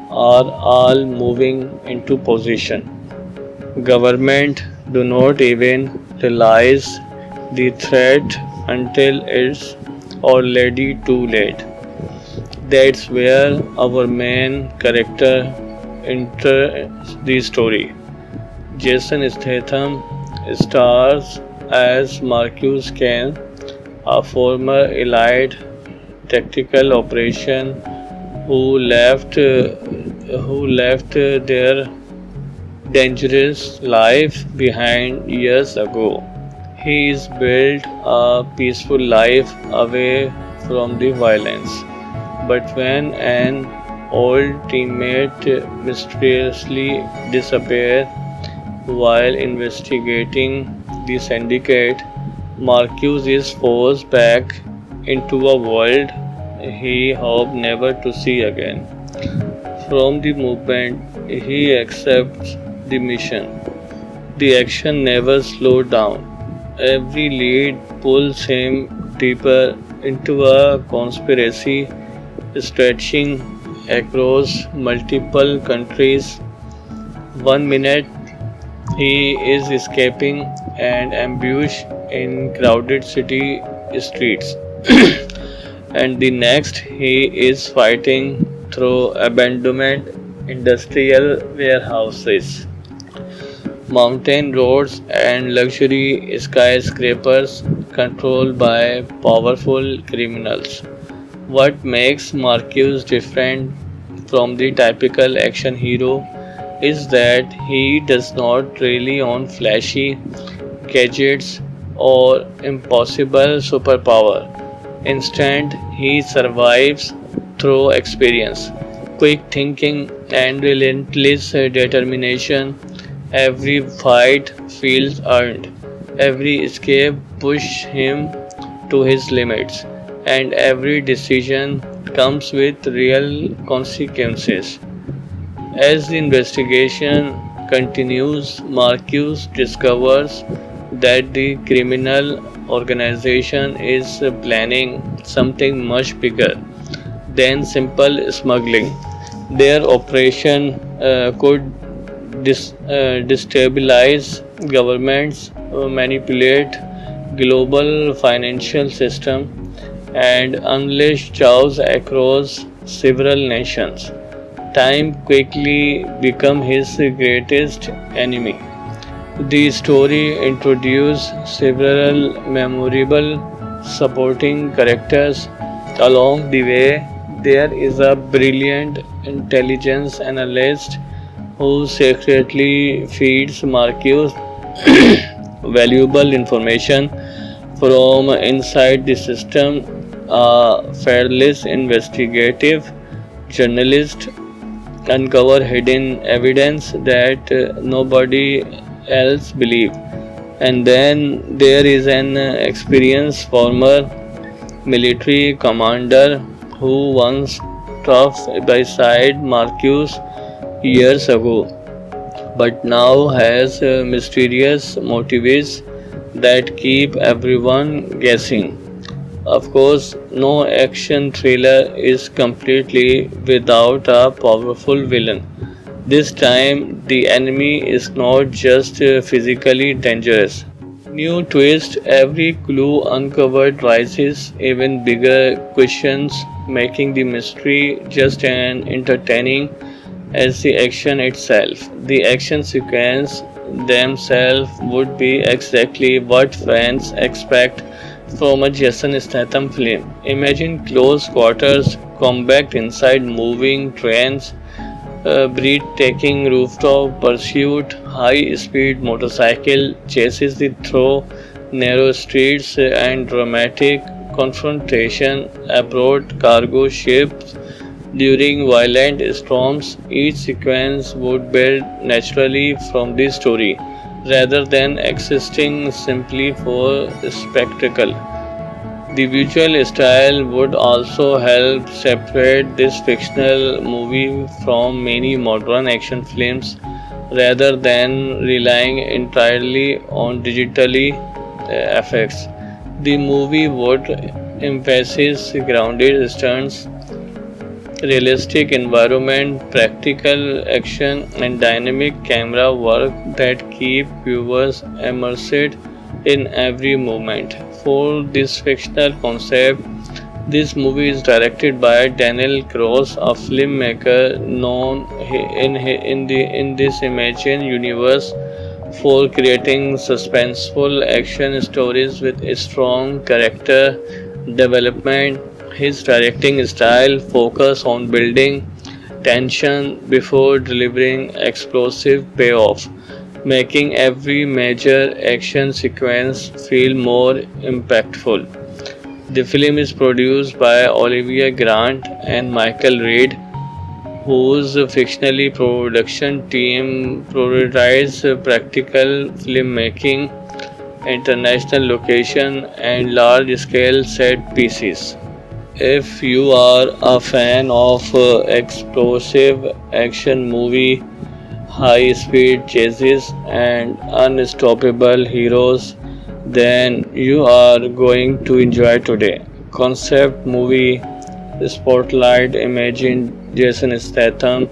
are all moving into position. Government do not even realize the threat until it's already too late. That's where our main character enters the story. Jason Statham stars as Marcus Kane, a former elite tactical operation who left their dangerous life behind years ago. He's built a peaceful life away from the violence. But when an old teammate mysteriously disappears while investigating the syndicate, Marcus is forced back into a world he hoped never to see again. From the moment he accepts the mission, the action never slowed down. Every lead pulls him deeper into a conspiracy stretching across multiple countries. One minute he is escaping an ambush in crowded city streets, and the next he is fighting through abandoned industrial warehouses, mountain roads, and luxury skyscrapers controlled by powerful criminals. What makes Marcus different from the typical action hero is that he does not rely on flashy gadgets or impossible superpower. Instead, he survives through experience, quick thinking, and relentless determination. Every fight feels earned, every escape pushes him to his limits, and every decision comes with real consequences. As the investigation continues, Marcus discovers that the criminal organization is planning something much bigger than simple smuggling. Their operation could destabilize governments, manipulate global financial system, and unleash chaos across several nations. Time quickly became his greatest enemy. The story introduced several memorable supporting characters along the way. There is a brilliant intelligence analyst who secretly feeds Marcus valuable information from inside the system. A fearless investigative journalist uncover hidden evidence that nobody else believe. And then there is an experienced former military commander who once stood beside Marcus years ago, but now has mysterious motives that keep everyone guessing. Of course, no action thriller is completely without a powerful villain. This time, the enemy is not just physically dangerous. New twist, every clue uncovered raises even bigger questions, making the mystery just as entertaining as the action itself. The action sequence themselves would be exactly what fans expect from a Jason Statham film. Imagine close quarters combat inside moving trains, breathtaking rooftop pursuit, high speed motorcycle chases through narrow streets, and dramatic confrontation aboard cargo ships during violent storms. Each sequence would build naturally from the story rather than existing simply for spectacle. The visual style would also help separate this fictional movie from many modern action films rather than relying entirely on digitally effects. The movie would emphasize grounded stunts, realistic environment, practical action, and dynamic camera work that keep viewers immersed in every moment. For this fictional concept, this movie is directed by Daniel Cross, a filmmaker known in this imagined universe for creating suspenseful action stories with a strong character development. His directing style focuses on building tension before delivering explosive payoff, making every major action sequence feel more impactful. The film is produced by Olivia Grant and Michael Reed, whose fictionally production team prioritizes practical filmmaking, international location, and large-scale set pieces. If you are a fan of explosive action movie, high speed chases and unstoppable heroes, then you are going to enjoy today. Concept movie Spotlight imagine Jason Statham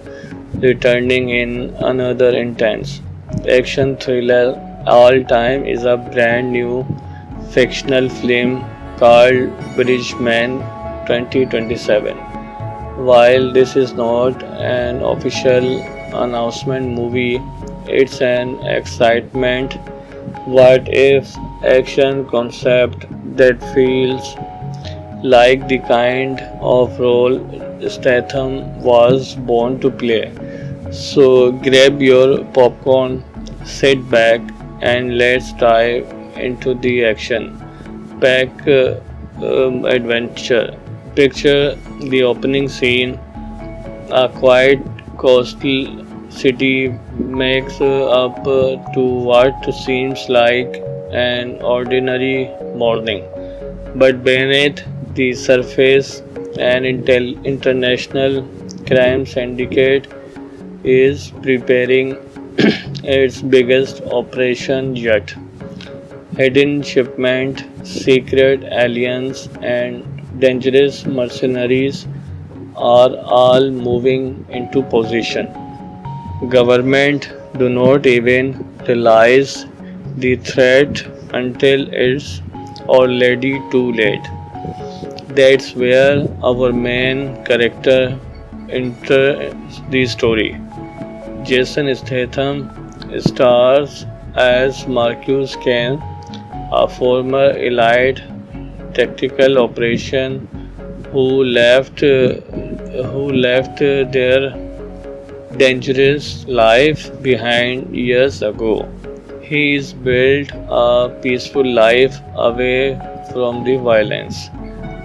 returning in another intense action thriller all time is a brand new fictional film called Bridgeman 2027. While this is not an official announcement movie, it's an excitement what if action concept that feels like the kind of role Statham was born to play. So grab your popcorn, sit back, and let's dive into the action pack adventure. Picture the opening scene. A quiet coastal city makes up to what seems like an ordinary morning. But beneath the surface, an international crime syndicate is preparing its biggest operation yet. Hidden shipment, secret aliens, and dangerous mercenaries are all moving into position. Government do not even realize the threat until it's already too late. That's where our main character enters the story. Jason Statham stars as Marcus Kane, a former elite tactical operation who left their dangerous life behind years ago. He's built a peaceful life away from the violence.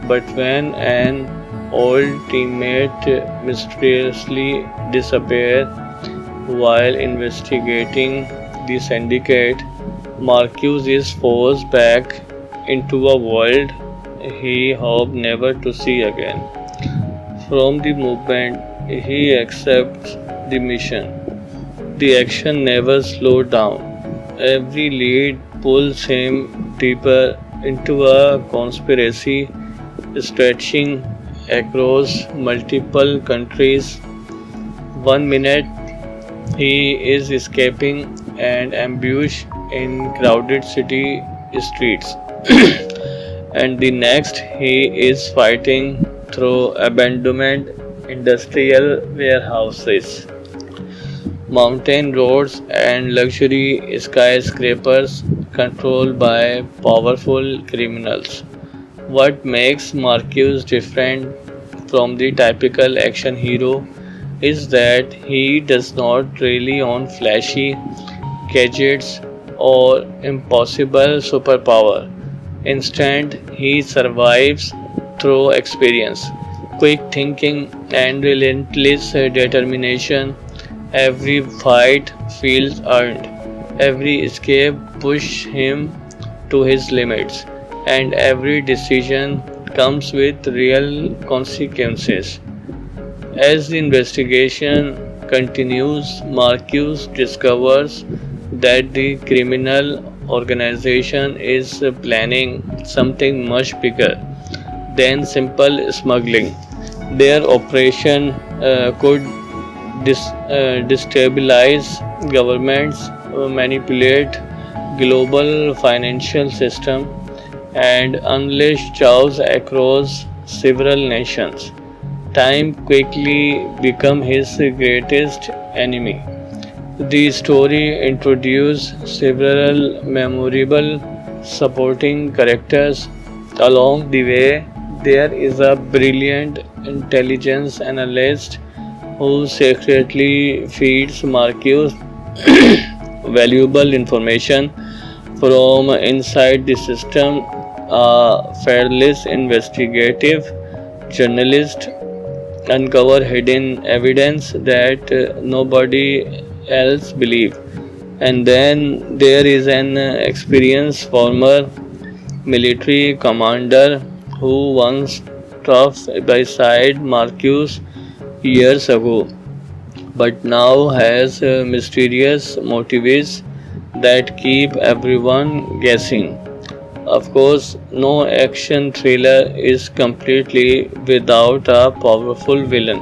But when an old teammate mysteriously disappears while investigating the syndicate, Marcus is forced back into a world he hoped never to see again. From the moment he accepts the mission, the action never slowed down. Every lead pulls him deeper into a conspiracy stretching across multiple countries. One minute he is escaping an ambush in crowded city streets, and the next he is fighting through abandoned industrial warehouses, mountain roads, and luxury skyscrapers controlled by powerful criminals. What makes Marcus different from the typical action hero is that he does not rely on flashy gadgets or impossible superpower. Instead, he survives through experience, quick thinking, and relentless determination. Every fight feels earned, every escape pushes him to his limits, and every decision comes with real consequences. As the investigation continues, Marcus discovers that the criminal organization is planning something much bigger than simple smuggling. Their operation could destabilize governments, manipulate global financial system, and unleash chaos across several nations. Time quickly became his greatest enemy. The story introduced several memorable supporting characters. Along the way, there is a brilliant intelligence analyst who secretly feeds Marcus valuable information from inside the system. A fearless investigative journalist uncover hidden evidence that nobody else believe. And then there is an experienced former military commander who once tough beside Marcus years ago, but now has mysterious motives that keep everyone guessing. Of course, no action thriller is completely without a powerful villain.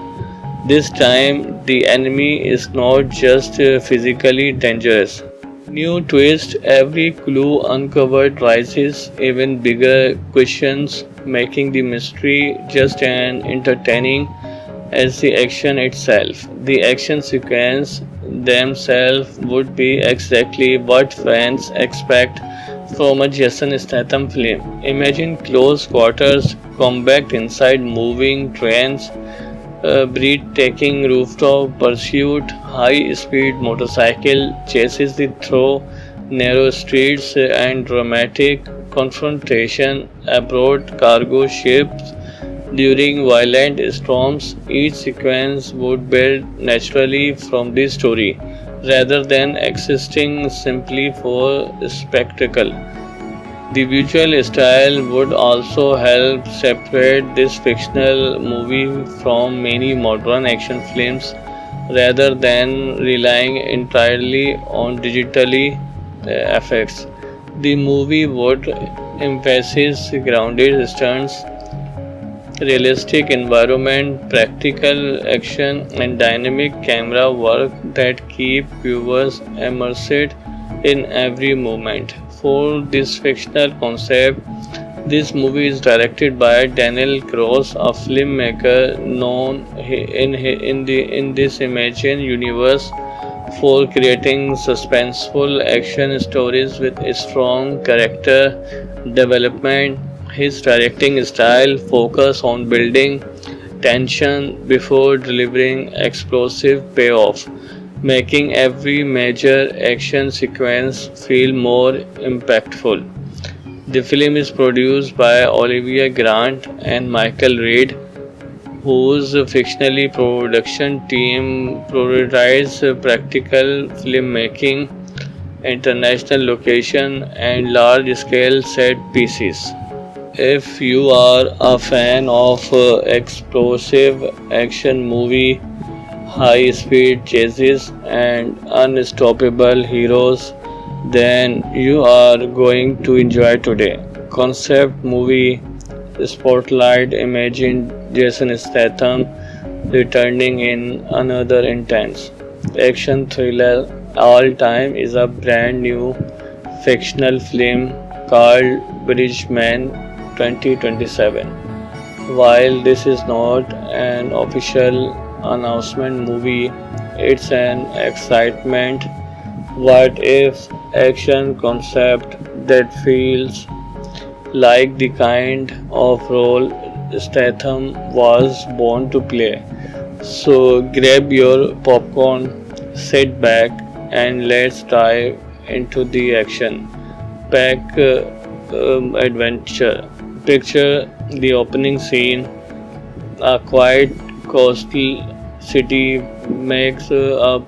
This time, the enemy is not just physically dangerous. New twist, every clue uncovered raises even bigger questions, making the mystery just as entertaining as the action itself. The action sequence themselves would be exactly what fans expect from a Jason Statham film. Imagine close quarters combat inside moving trains, breathtaking rooftop pursuit, high speed motorcycle chases through narrow streets, and dramatic confrontation aboard cargo ships during violent storms. Each sequence would build naturally from the story rather than existing simply for spectacle. The visual style would also help separate this fictional movie from many modern action films rather than relying entirely on digitally effects. The movie would emphasize grounded stunts, realistic environment, practical action, and dynamic camera work that keep viewers immersed in every moment. For this fictional concept, this movie is directed by Daniel Cross, a filmmaker known in this imagined universe for creating suspenseful action stories with strong character development. His directing style focuses on building tension before delivering explosive payoff, making every major action sequence feel more impactful. The film is produced by Olivia Grant and Michael Reed, whose fictionally production team prioritizes practical filmmaking, international location, and large-scale set pieces. If you are a fan of explosive action movie, high speed chases, and unstoppable heroes, then you are going to enjoy today. Concept movie Spotlight imagine Jason Statham returning in another intense action thriller all time is a brand new fictional film called Bridgeman 2027. While this is not an official announcement movie, it's an excitement. What if action concept that feels like the kind of role Statham was born to play? So grab your popcorn, sit back, and let's dive into the action pack adventure. Picture the opening scene. A quiet coastal city makes up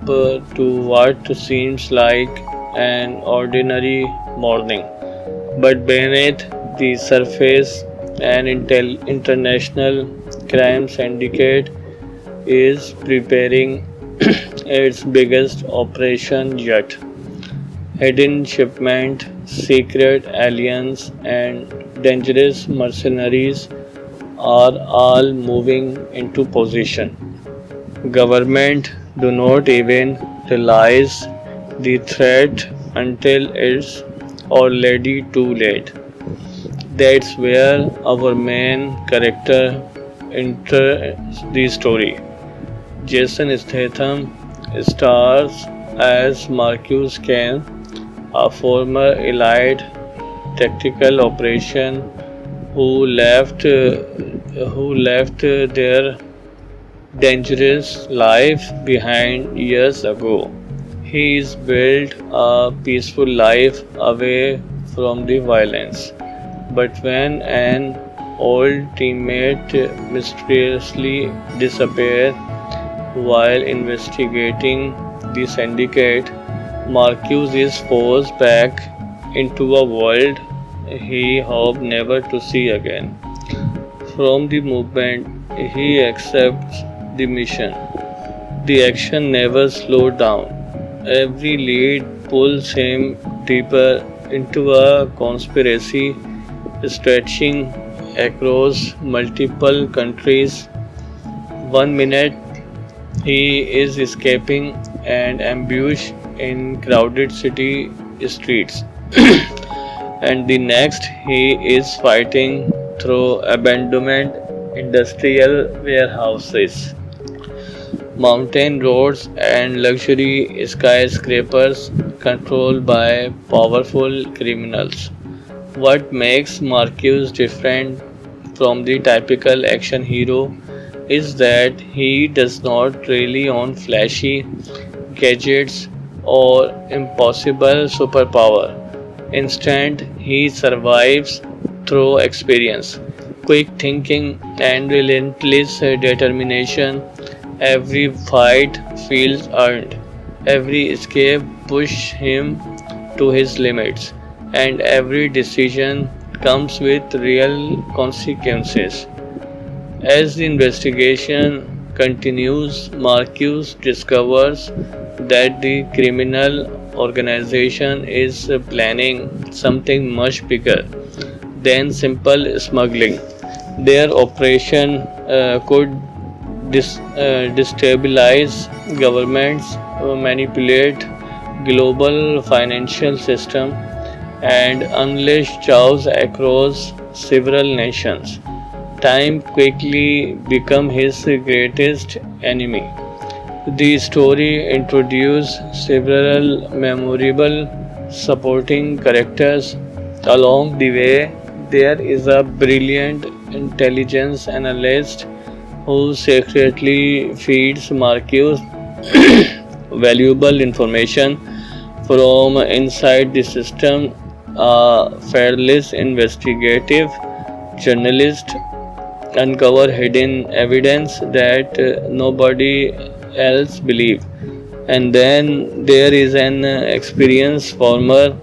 to what seems like an ordinary morning. But beneath the surface, an international crime syndicate is preparing its biggest operation yet. Hidden shipment, secret aliens, and dangerous mercenaries are all moving into position. Government do not even realize the threat until it's already too late. That's where our main character enters the story. Jason Statham stars as Marcus Kane, a former elite tactical operation who left their dangerous life behind years ago. He's built a peaceful life away from the violence. But when an old teammate mysteriously disappears while investigating the syndicate, Marcus is forced back into a world he hoped never to see again. from the movement, he accepts the mission. The action never slowed down. Every lead pulls him deeper into a conspiracy stretching across multiple countries. One minute he is escaping an ambush in crowded city streets, and the next he is fighting through abandoned industrial warehouses, mountain roads, and luxury skyscrapers controlled by powerful criminals. What makes Marcus different from the typical action hero is that he does not rely on flashy gadgets or impossible superpower. Instead, he survives through experience, quick thinking, and relentless determination. Every fight feels earned, every escape pushes him to his limits, and every decision comes with real consequences. As the investigation continues, Marcus discovers that the criminal organization is planning something much bigger than simple smuggling. Their operation could destabilize governments, manipulate global financial system, and unleash chaos across several nations. Time quickly became his greatest enemy. The story introduced several memorable supporting characters. Along the way, there is a brilliant intelligence analyst who secretly feeds Marcus valuable information from inside the system. A fearless investigative journalist uncover hidden evidence that nobody else believe. And then there is an experienced former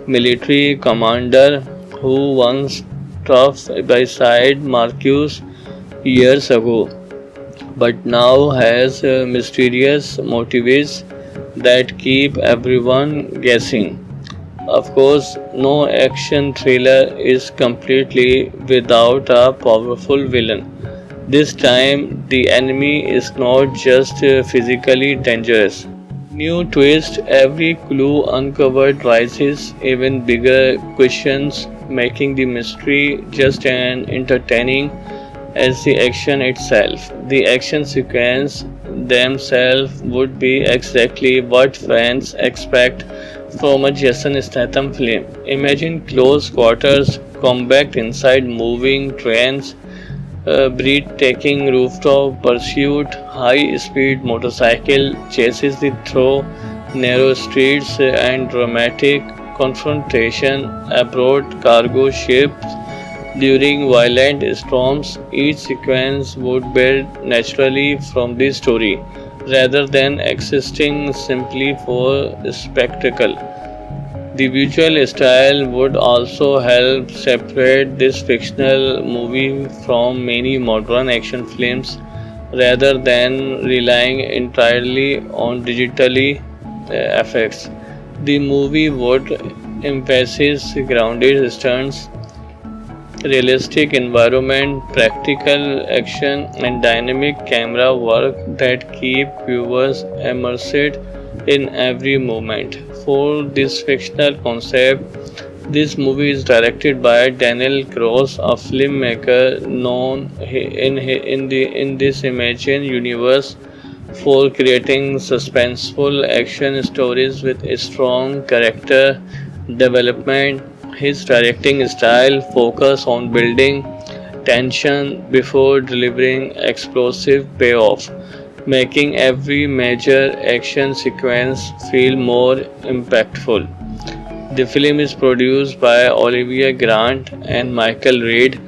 military commander who once tough beside Marcus years ago, but now has mysterious motives that keep everyone guessing. Of course, no action thriller is completely without a powerful villain. This time, the enemy is not just physically dangerous. New twist, every clue uncovered raises even bigger questions, making the mystery just as entertaining as the action itself. The action sequence themselves would be exactly what fans expect from a Jason Statham film. Imagine close quarters combat inside moving trains, breathtaking rooftop pursuit, high speed motorcycle chases through narrow streets, and dramatic confrontation aboard cargo ships during violent storms. Each sequence would build naturally from the story rather than existing simply for spectacle. The visual style would also help separate this fictional movie from many modern action films rather than relying entirely on digitally effects. The movie would emphasize grounded stunts, realistic environment, practical action, and dynamic camera work that keep viewers immersed in every moment. For this fictional concept, this movie is directed by Daniel Cross, a filmmaker known in this imagined universe for creating suspenseful action stories with a strong character development. His directing style focuses on building tension before delivering explosive payoff, making every major action sequence feel more impactful. The film is produced by Olivia Grant and Michael Reed,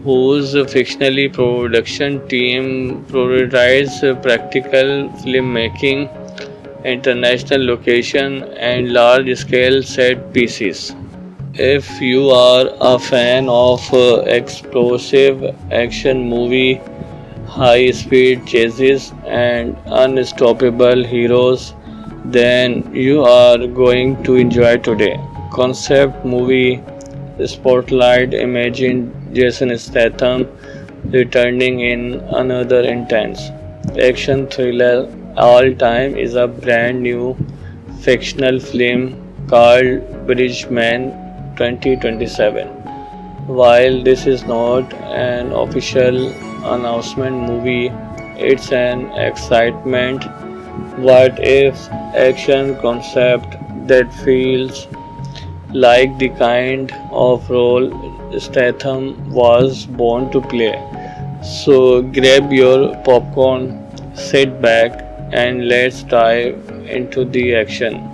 whose fictionally production team prioritizes practical filmmaking, international location, and large-scale set pieces. If you are a fan of explosive action movie, high speed chases and unstoppable heroes, then you are going to enjoy today. Concept movie Spotlight imagine Jason Statham returning in another intense action thriller all time is a brand new fictional film called Bridgeman 2027. While this is not an official announcement movie, it's an excitement what if action concept that feels like the kind of role Statham was born to play. So grab your popcorn, sit back, and let's dive into the action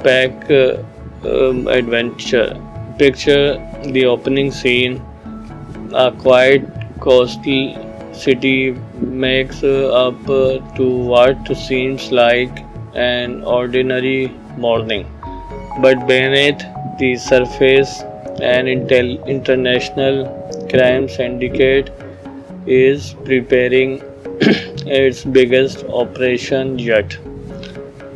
pack adventure. Picture the opening scene. A quiet coastal city makes up to what seems like an ordinary morning. But beneath the surface, an international crime syndicate is preparing its biggest operation yet.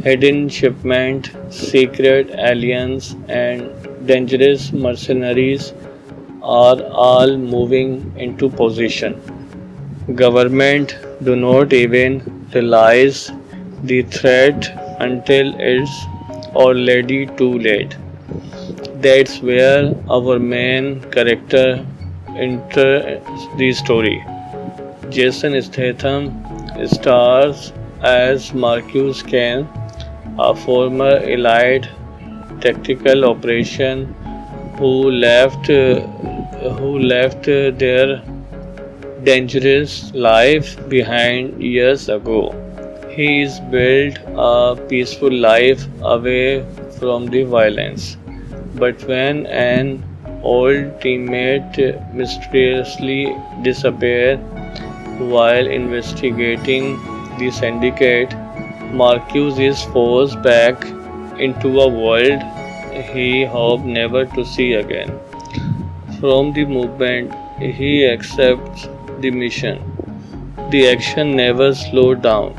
Hidden shipment, secret aliens, and dangerous mercenaries are all moving into position. Government do not even realize the threat until it's already too late. That's where our main character enters the story. Jason Statham stars as Marcus Kane, a former elite tactical operation who left their dangerous life behind years ago. He is built a peaceful life away from the violence. But when an old teammate mysteriously disappears while investigating the syndicate, Marcus is forced back into a world he hoped never to see again. From the movement, he accepts the mission. The action never slowed down.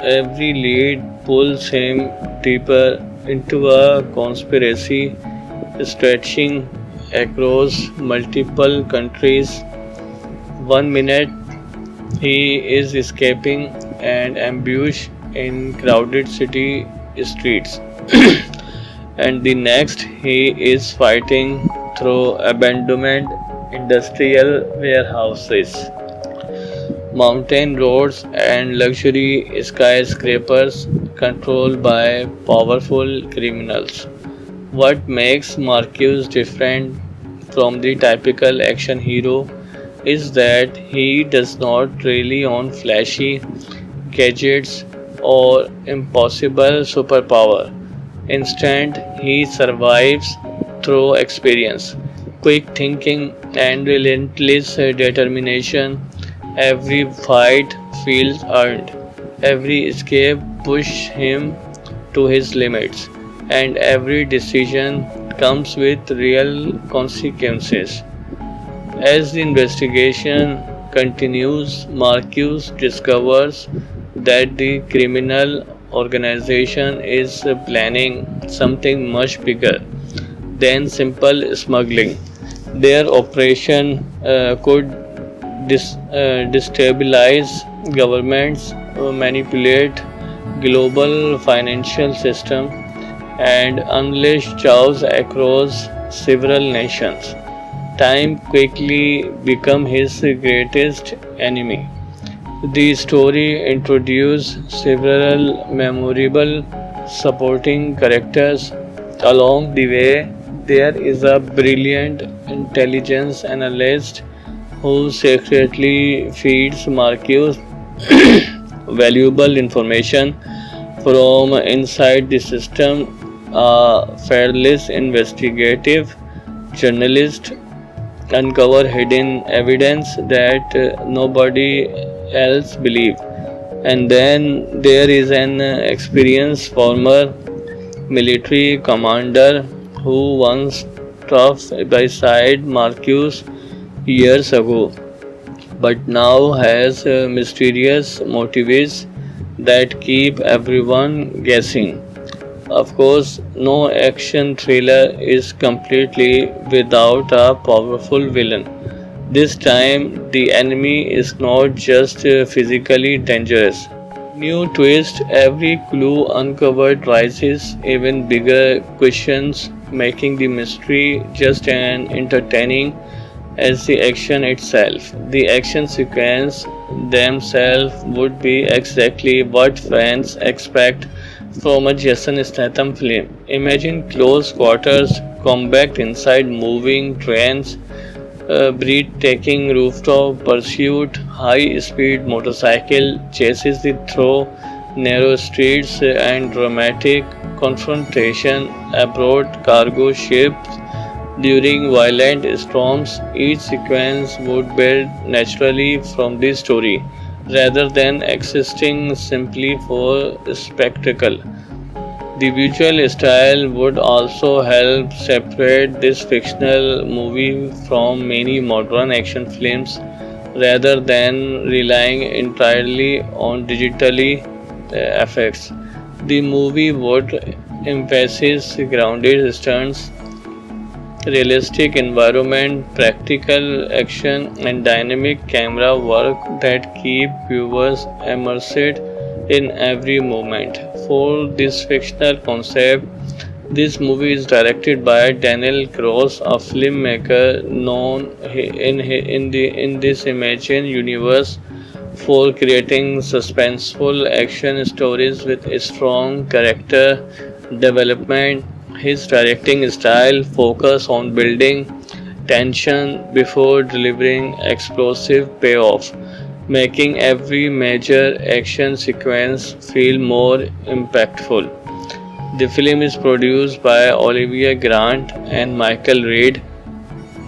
Every lead pulls him deeper into a conspiracy stretching across multiple countries. One minute he is escaping an ambush in crowded city streets, and the next he is fighting through abandoned industrial warehouses, mountain roads, and luxury skyscrapers controlled by powerful criminals. What makes Marcus different from the typical action hero is that he does not rely on flashy gadgets or impossible superpower. Instead, he survives through experience, quick thinking, and relentless determination. Every fight feels earned, every escape pushes him to his limits, and every decision comes with real consequences. As the investigation continues, Marcus discovers that the criminal organization is planning something much bigger than simple smuggling. Their operation could destabilize governments, manipulate global financial system, and unleash chaos across several nations. Time quickly became his greatest enemy. The story introduced several memorable supporting characters. Along the way, there is a brilliant intelligence analyst who secretly feeds Marcus valuable information from inside the system. A fearless investigative journalist uncover hidden evidence that nobody else believe. And then there is an experienced former military commander who once tough beside Marcus years ago, but now has mysterious motives that keep everyone guessing. Of course, no action thriller is completely without a powerful villain. This time, the enemy is not just physically dangerous. New twist, every clue uncovered raises even bigger questions, making the mystery just as entertaining as the action itself. The action sequence themselves would be exactly what fans expect from a Jason Statham film. Imagine close quarters combat inside moving trains, breathtaking rooftop pursuit, high speed motorcycle chases through narrow streets, and dramatic confrontation aboard cargo ships during violent storms. Each sequence would build naturally from the story rather than existing simply for spectacle. The visual style would also help separate this fictional movie from many modern action films rather than relying entirely on digitally effects. The movie would emphasize grounded stunts, realistic environment, practical action, and dynamic camera work that keep viewers immersed in every moment. For this fictional concept, this movie is directed by Daniel Cross, a filmmaker known in this imagined universe for creating suspenseful action stories with a strong character development. His directing style focuses on building tension before delivering explosive payoff, making every major action sequence feel more impactful. The film is produced by Olivia Grant and Michael Reed,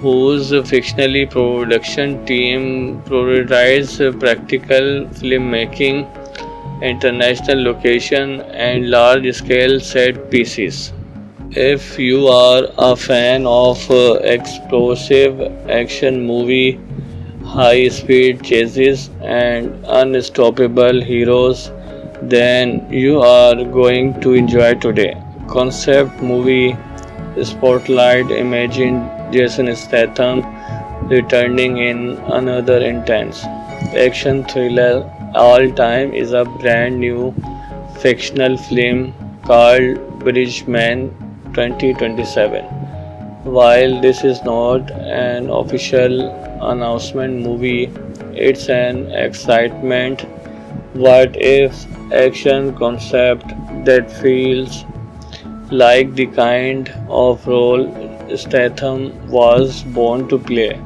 whose fictionally production team prioritizes practical filmmaking, international location, and large-scale set pieces. If you are a fan of explosive action movie, high speed chases and unstoppable heroes, then you are going to enjoy today. Concept movie Spotlight imagined Jason Statham returning in another intense action thriller. All Time is a brand new fictional film called Bridgeman 2027. While this is not an official announcement movie, it's an excitement. What if action concept that feels like the kind of role Statham was born to play.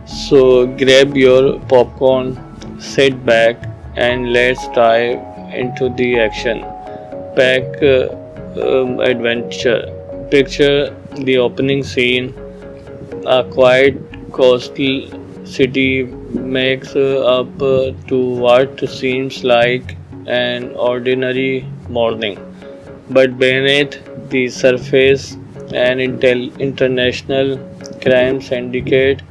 So grab your popcorn, sit back, and let's dive into the action pack adventure. Picture the opening scene. A quiet coastal city makes up to what seems like an ordinary morning. But beneath the surface, an international crime syndicate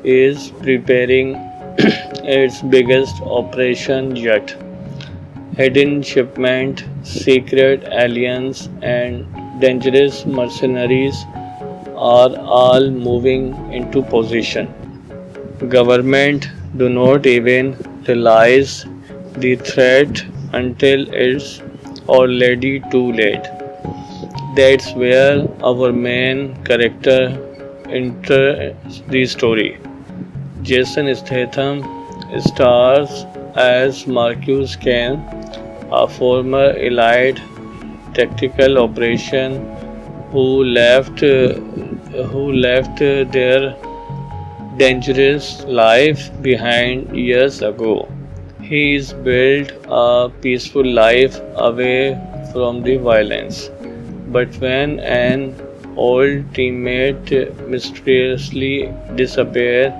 is preparing its biggest operation yet. Hidden shipment, secret aliens, and dangerous mercenaries are all moving into position. Government do not even realize the threat until it's already too late. That's where our main character enters the story. Jason Statham stars as Marcus Kane, a former elite tactical operation who left their dangerous life behind years ago. He's built a peaceful life away from the violence. But when an old teammate mysteriously disappears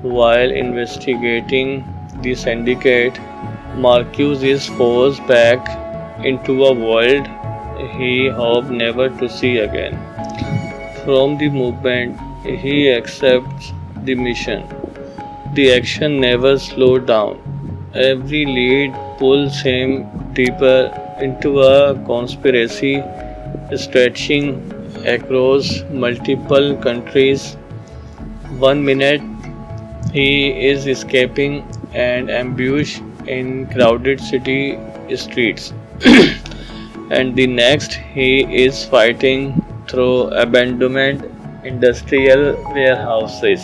while investigating the syndicate, Marcus is forced back into a world he hoped never to see again. from the movement, he accepts the mission. The action never slowed down. Every lead pulls him deeper into a conspiracy stretching across multiple countries. One minute he is escaping an ambush in crowded city streets, and the next he is fighting through abandoned industrial warehouses,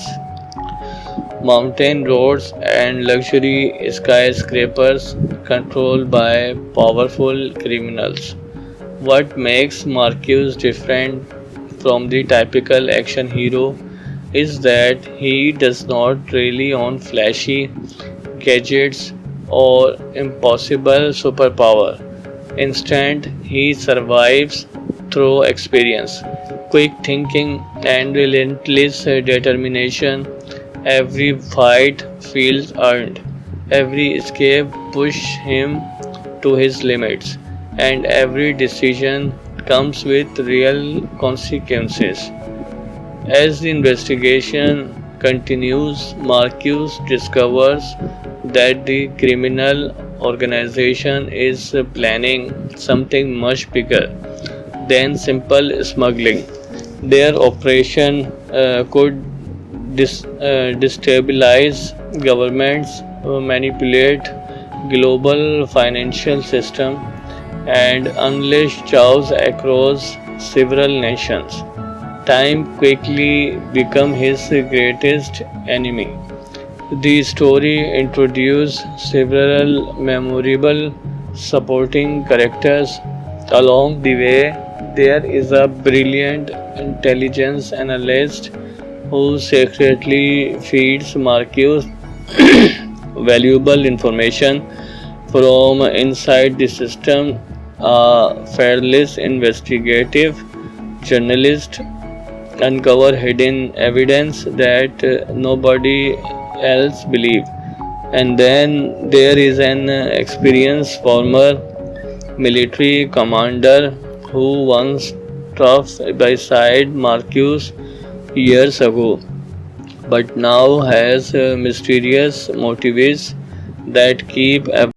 mountain roads, and luxury skyscrapers controlled by powerful criminals. What makes Marcus different from the typical action hero is that he does not rely on flashy gadgets or impossible superpower. Instead, he survives through experience, quick thinking, and relentless determination. Every fight feels earned, every escape pushes him to his limits, and every decision comes with real consequences. As the investigation continues, Marcus discovers that the criminal organization is planning something much bigger than simple smuggling. Their operation could destabilize governments, manipulate global financial system, and unleash chaos across several nations. Time quickly became his greatest enemy. The story introduced several memorable supporting characters. Along the way, there is a brilliant intelligence analyst who secretly feeds Marcus valuable information from inside the system. A fearless investigative journalist uncover hidden evidence that nobody else believe. And then there is an experienced former military commander who once tough beside Marcus years ago, but now has mysterious motives that keep